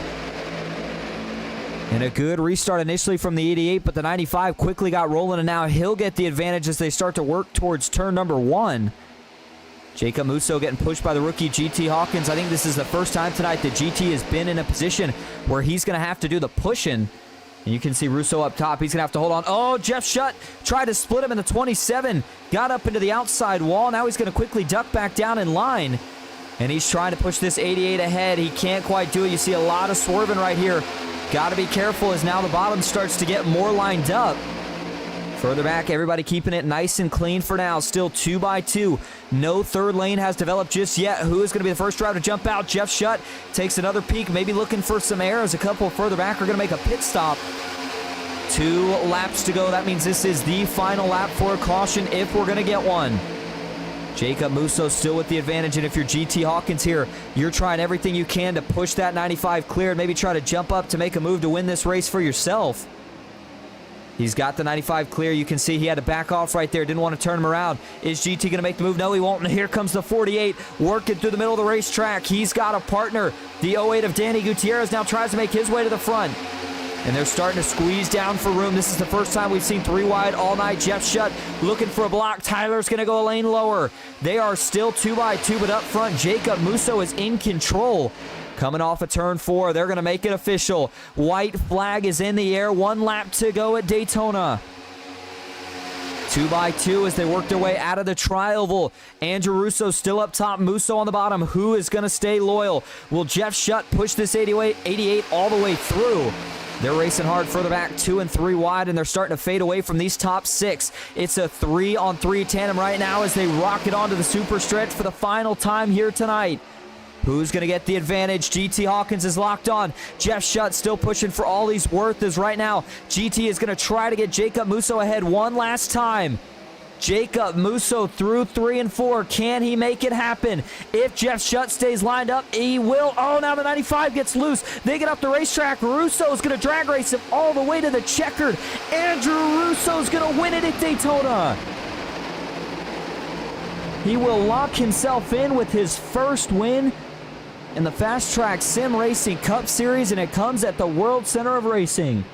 And a good restart initially from the 88, but the 95 quickly got rolling, and now he'll get the advantage as they start to work towards turn number 1. Jacob Musso getting pushed by the rookie GT Hawkins. I think this is the first time tonight that GT has been in a position where he's going to have to do the pushing. And you can see Russo up top. He's going to have to hold on. Oh, Jeff Shutt tried to split him in the 27. Got up into the outside wall. Now he's going to quickly duck back down in line. And he's trying to push this 88 ahead. He can't quite do it. You see a lot of swerving right here. Got to be careful as now the bottom starts to get more lined up. Further back, everybody keeping it nice and clean for now. Still 2 by 2. No third lane has developed just yet. Who is going to be the first driver to jump out? Jeff Shutt takes another peek, maybe looking for some air as a couple further back are going to make a pit stop. 2 laps to go. That means this is the final lap for a caution if we're going to get one. Jacob Musso still with the advantage, and if you're GT Hawkins here, you're trying everything you can to push that 95 clear and maybe try to jump up to make a move to win this race for yourself. He's got the 95 clear. You can see he had to back off right there. Didn't want to turn him around. Is GT going to make the move? No, he won't. And here comes the 48 working through the middle of the racetrack. He's got a partner. The 08 of Danny Gutierrez now tries to make his way to the front. And they're starting to squeeze down for room. This is the first time we've seen 3 wide all night. Jeff Shutt looking for a block. Tyler's going to go a lane lower. They are still 2 by 2, but up front, Jacob Musso is in control. Coming off of turn 4, they're going to make it official. White flag is in the air. 1 lap to go at Daytona. 2 by 2 as they work their way out of the tri-oval. Andrew Russo still up top. Musso on the bottom. Who is going to stay loyal? Will Jeff Shutt push this 88 all the way through? They're racing hard further back, 2 and 3 wide, and they're starting to fade away from these top 6. It's a 3-on-3 tandem right now as they rocket onto the super stretch for the final time here tonight. Who's going to get the advantage? GT Hawkins is locked on. Jeff Shutt still pushing for all he's worth as right now. GT is going to try to get Jacob Musso ahead one last time. Jacob Musso through 3 and 4. Can he make it happen? If Jeff Shutt stays lined up, he will. Oh, now the 95 gets loose. They get up the racetrack. Russo's going to drag race him all the way to the checkered. Andrew Russo's going to win it at Daytona. He will lock himself in with his first win in the FastTrack Sim Racing Cup Series, and it comes at the World Center of Racing.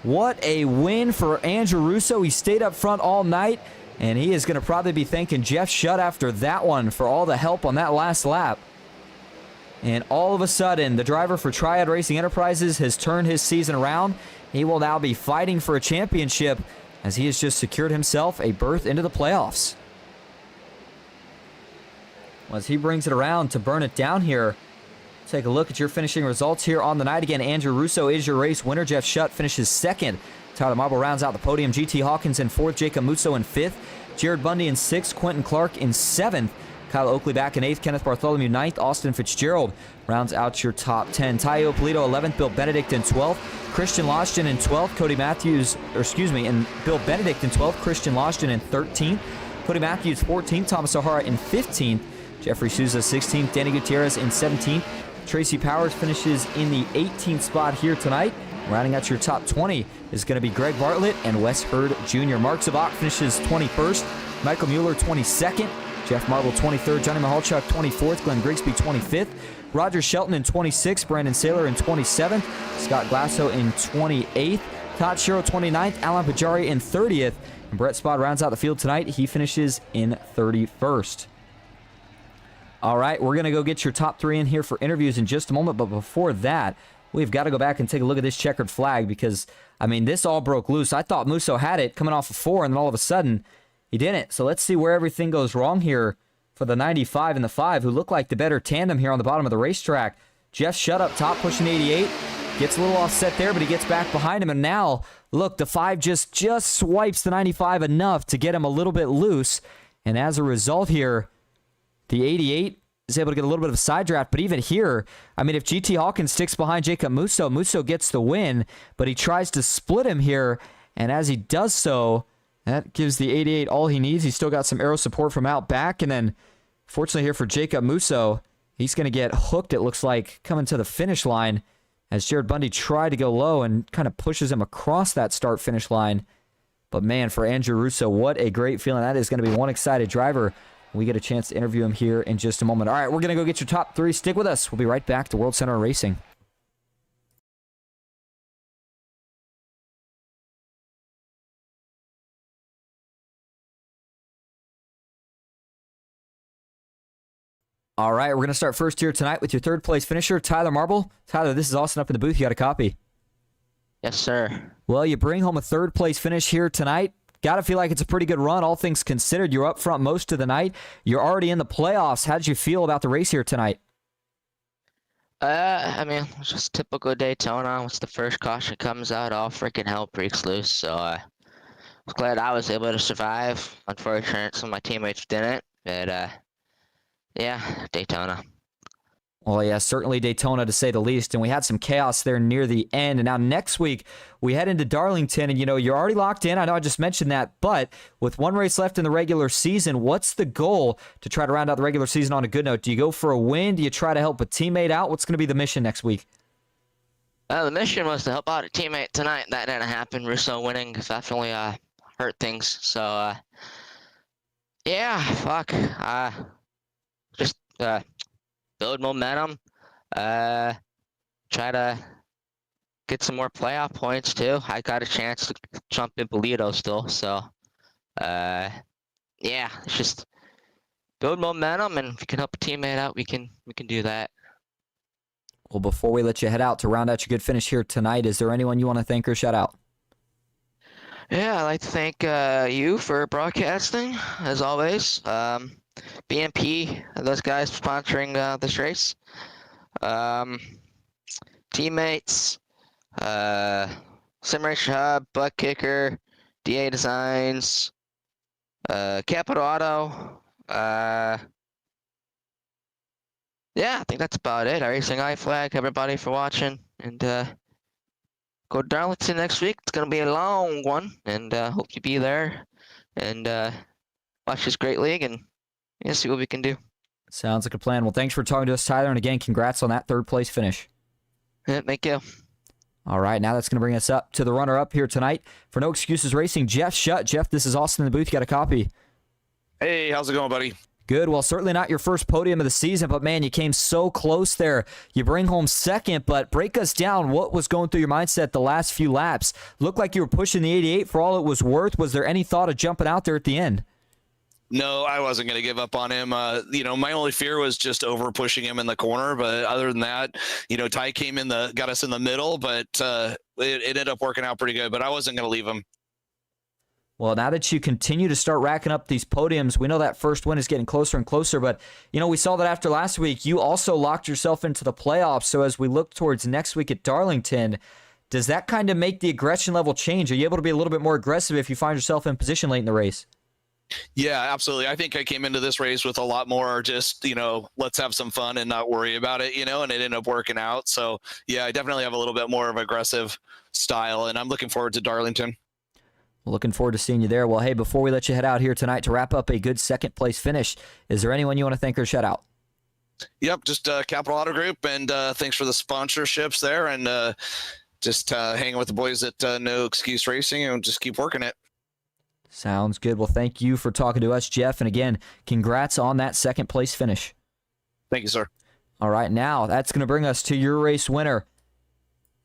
What a win for Andrew Russo. He stayed up front all night, and he is going to probably be thanking Jeff Shutt after that one for all the help on that last lap. And all of a sudden, the driver for Triad Racing Enterprises has turned his season around. He will now be fighting for a championship as he has just secured himself a berth into the playoffs. As he brings it around to burn it down here, take a look at your finishing results here on the night. Again, Andrew Russo is your race winner. Jeff Shutt finishes 2nd. Tyler Marble rounds out the podium. GT Hawkins in 4th. Jacob Musso in 5th. Jared Bundy in 6th. Quentin Clark in 7th. Kyle Oakley back in 8th. Kenneth Bartholomew 9th. Austin Fitzgerald rounds out your top 10. Taio Polito 11th. Bill Benedict in 12th. Christian Loshton in 12th. Cody Matthews, and Bill Benedict in 12th. Christian Loshton in 13th. Cody Matthews 14th. Thomas O'Hara in 15th. Jeffrey Souza 16th. Danny Gutierrez in 17th. Tracy Powers finishes in the 18th spot here tonight. Rounding out your top 20 is going to be Greg Bartlett and Wes Hurd Jr. Mark Zabak finishes 21st. Michael Mueller 22nd. Jeff Marble 23rd. Johnny Mahalchuk 24th. Glenn Grigsby 25th. Roger Shelton in 26th. Brandon Saylor in 27th. Scott Glasso in 28th. Todd Shiro 29th. Alan Pajari in 30th. And Brett Spod rounds out the field tonight. He finishes in 31st. All right, we're going to go get your top 3 in here for interviews in just a moment. But before that, we've got to go back and take a look at this checkered flag because, I mean, this all broke loose. I thought Musso had it coming off of 4, and then all of a sudden, he didn't. So let's see where everything goes wrong here for the 95 and the 5, who look like the better tandem here on the bottom of the racetrack. Jeff Shutt up top, pushing 88. Gets a little offset there, but he gets back behind him. And now, look, the 5 just swipes the 95 enough to get him a little bit loose. And as a result here, the 88 is able to get a little bit of a side draft. But even here, I mean, if GT Hawkins sticks behind Jacob Musso, Musso gets the win, but he tries to split him here. And as he does so, that gives the 88 all he needs. He's still got some aero support from out back. And then, fortunately here for Jacob Musso, he's going to get hooked, it looks like, coming to the finish line as Jared Bundy tried to go low and kind of pushes him across that start-finish line. But man, for Andrew Russo, what a great feeling. That is going to be one excited driver. We get a chance to interview him here in just a moment. All right, we're going to go get your top 3. Stick with us. We'll be right back to World Center of Racing. All right, we're going to start first here tonight with your third-place finisher, Tyler Marble. Tyler, this is Austin up in the booth. You got a copy? Yes, sir. Well, you bring home a third-place finish here tonight. Got to feel like it's a pretty good run, all things considered. You're up front most of the night. You're already in the playoffs. How did you feel about the race here tonight? I mean, it's just typical Daytona. Once the first caution comes out, all freaking hell breaks loose. So I was glad I was able to survive. Unfortunately, some of my teammates didn't. But yeah, Daytona. Well, yeah, certainly Daytona to say the least, and we had some chaos there near the end. And now next week, we head into Darlington, and you're already locked in. I know I just mentioned that, but with one race left in the regular season, what's the goal to try to round out the regular season on a good note? Do you go for a win? Do you try to help a teammate out? What's going to be the mission next week? The mission was to help out a teammate tonight. That didn't happen. Russo winning definitely hurt things. So, yeah, fuck. Just build momentum, try to get some more playoff points too. I got a chance to jump in Bolito still, so yeah, it's just build momentum, and if we can help a teammate out, we can do that. Well, before we let you head out to round out your good finish here tonight, is there anyone you want to thank or shout out? Yeah, I'd like to thank you for broadcasting, as always. BMP, those guys sponsoring this race. Teammates, Sim Racing Hub, Butt Kicker, DA Designs, Capital Auto. Yeah, I think that's about it. Racing iFlag, everybody for watching, and go to Darlington next week. It's gonna be a long one, and hope you be there and watch this great league and see what we can do. Sounds like a plan. Well, thanks for talking to us, Tyler, and again, congrats on that third-place finish. Yeah, thank you. All right, now that's going to bring us up to the runner-up here tonight for No Excuses Racing, Jeff Shutt. Jeff, this is Austin in the booth. You got a copy? Hey, how's it going, buddy? Good. Well, certainly not your first podium of the season, but man, you came so close there. You bring home second, but break us down. What was going through your mindset the last few laps? Looked like you were pushing the 88 for all it was worth. Was there any thought of jumping out there at the end? No, I wasn't going to give up on him. My only fear was just over pushing him in the corner. But other than that, Ty came got us in the middle, but it ended up working out pretty good. But I wasn't going to leave him. Well, now that you continue to start racking up these podiums, we know that first win is getting closer and closer. But, we saw that after last week, you also locked yourself into the playoffs. So as we look towards next week at Darlington, does that kind of make the aggression level change? Are you able to be a little bit more aggressive if you find yourself in position late in the race? Yeah, absolutely. I think I came into this race with a lot more just, let's have some fun and not worry about it, and it ended up working out. So, yeah, I definitely have a little bit more of aggressive style, and I'm looking forward to Darlington. Looking forward to seeing you there. Well, hey, before we let you head out here tonight to wrap up a good second-place finish, is there anyone you want to thank or shout out? Yep, just Capital Auto Group, and thanks for the sponsorships there, and just hanging with the boys at No Excuse Racing, and just keep working it. Sounds good. Well, thank you for talking to us, Jeff. And again, congrats on that second-place finish. Thank you, sir. All right, now that's going to bring us to your race winner.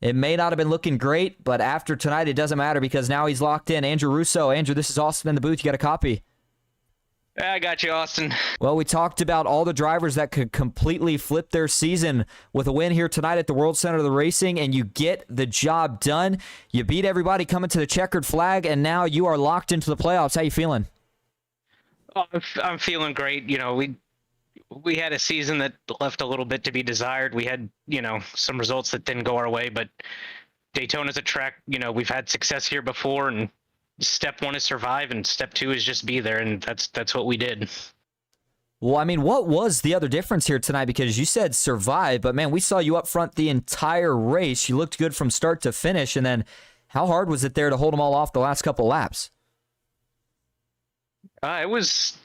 It may not have been looking great, but after tonight, it doesn't matter because now he's locked in. Andrew Russo. Andrew, this is Austin in the booth. You got a copy? I got you, Austin. Well, we talked about all the drivers that could completely flip their season with a win here tonight at the World Center of the Racing, and you get the job done. You beat everybody coming to the checkered flag, and now you are locked into the playoffs. How you feeling? Oh, I'm feeling great. We had a season that left a little bit to be desired. We had, some results that didn't go our way, but Daytona's a track, we've had success here before, and step one is survive, and step two is just be there, and that's what we did. Well, I mean, what was the other difference here tonight? Because you said survive, but man, we saw you up front the entire race. You looked good from start to finish, and then how hard was it there to hold them all off the last couple laps? It was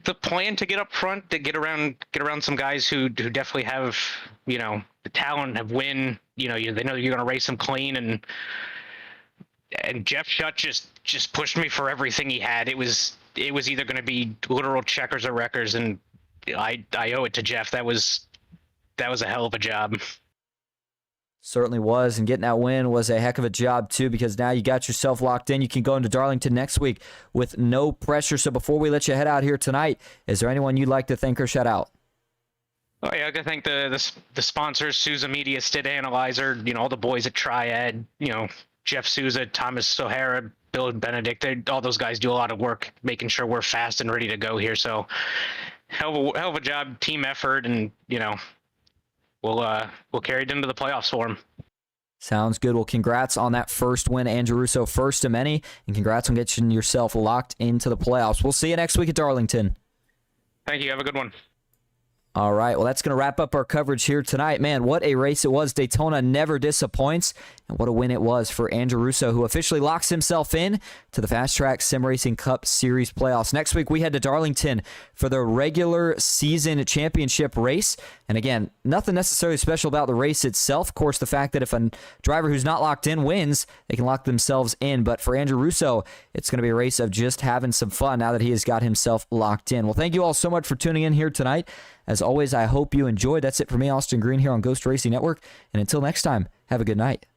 the plan to get up front, to get around some guys who definitely have, the talent, have win. They know you're going to race them clean, and Jeff Shutt just pushed me for everything he had. It was either going to be literal checkers or wreckers, and I owe it to Jeff. That was a hell of a job. Certainly was, and getting that win was a heck of a job too, because now you got yourself locked in. You can go into Darlington next week with no pressure. So before we let you head out here tonight, is there anyone you'd like to thank or shout out? Oh yeah, I gotta thank the sponsors, Sousa Media, Stid Analyzer, all the boys at Triad, Jeff Sousa, Thomas Sohara, Bill Benedict. All those guys do a lot of work making sure we're fast and ready to go here. So hell of a job, team effort, and we'll carry it into the playoffs for him. Sounds good. Well, congrats on that first win, Andrew Russo, first of many, and congrats on getting yourself locked into the playoffs. We'll see you next week at Darlington. Thank you. Have a good one. All right, well, that's going to wrap up our coverage here tonight. Man, what a race it was. Daytona never disappoints, and what a win it was for Andrew Russo, who officially locks himself in to the FastTrack Sim Racing Cup Series playoffs. Next week, we head to Darlington for the regular season championship race. And again, nothing necessarily special about the race itself. Of course, the fact that if a driver who's not locked in wins, they can lock themselves in. But for Andrew Russo, it's going to be a race of just having some fun now that he has got himself locked in. Well, thank you all so much for tuning in here tonight. As always, I hope you enjoyed. That's it for me, Austin Green, here on Ghost Racing Network. And until next time, have a good night.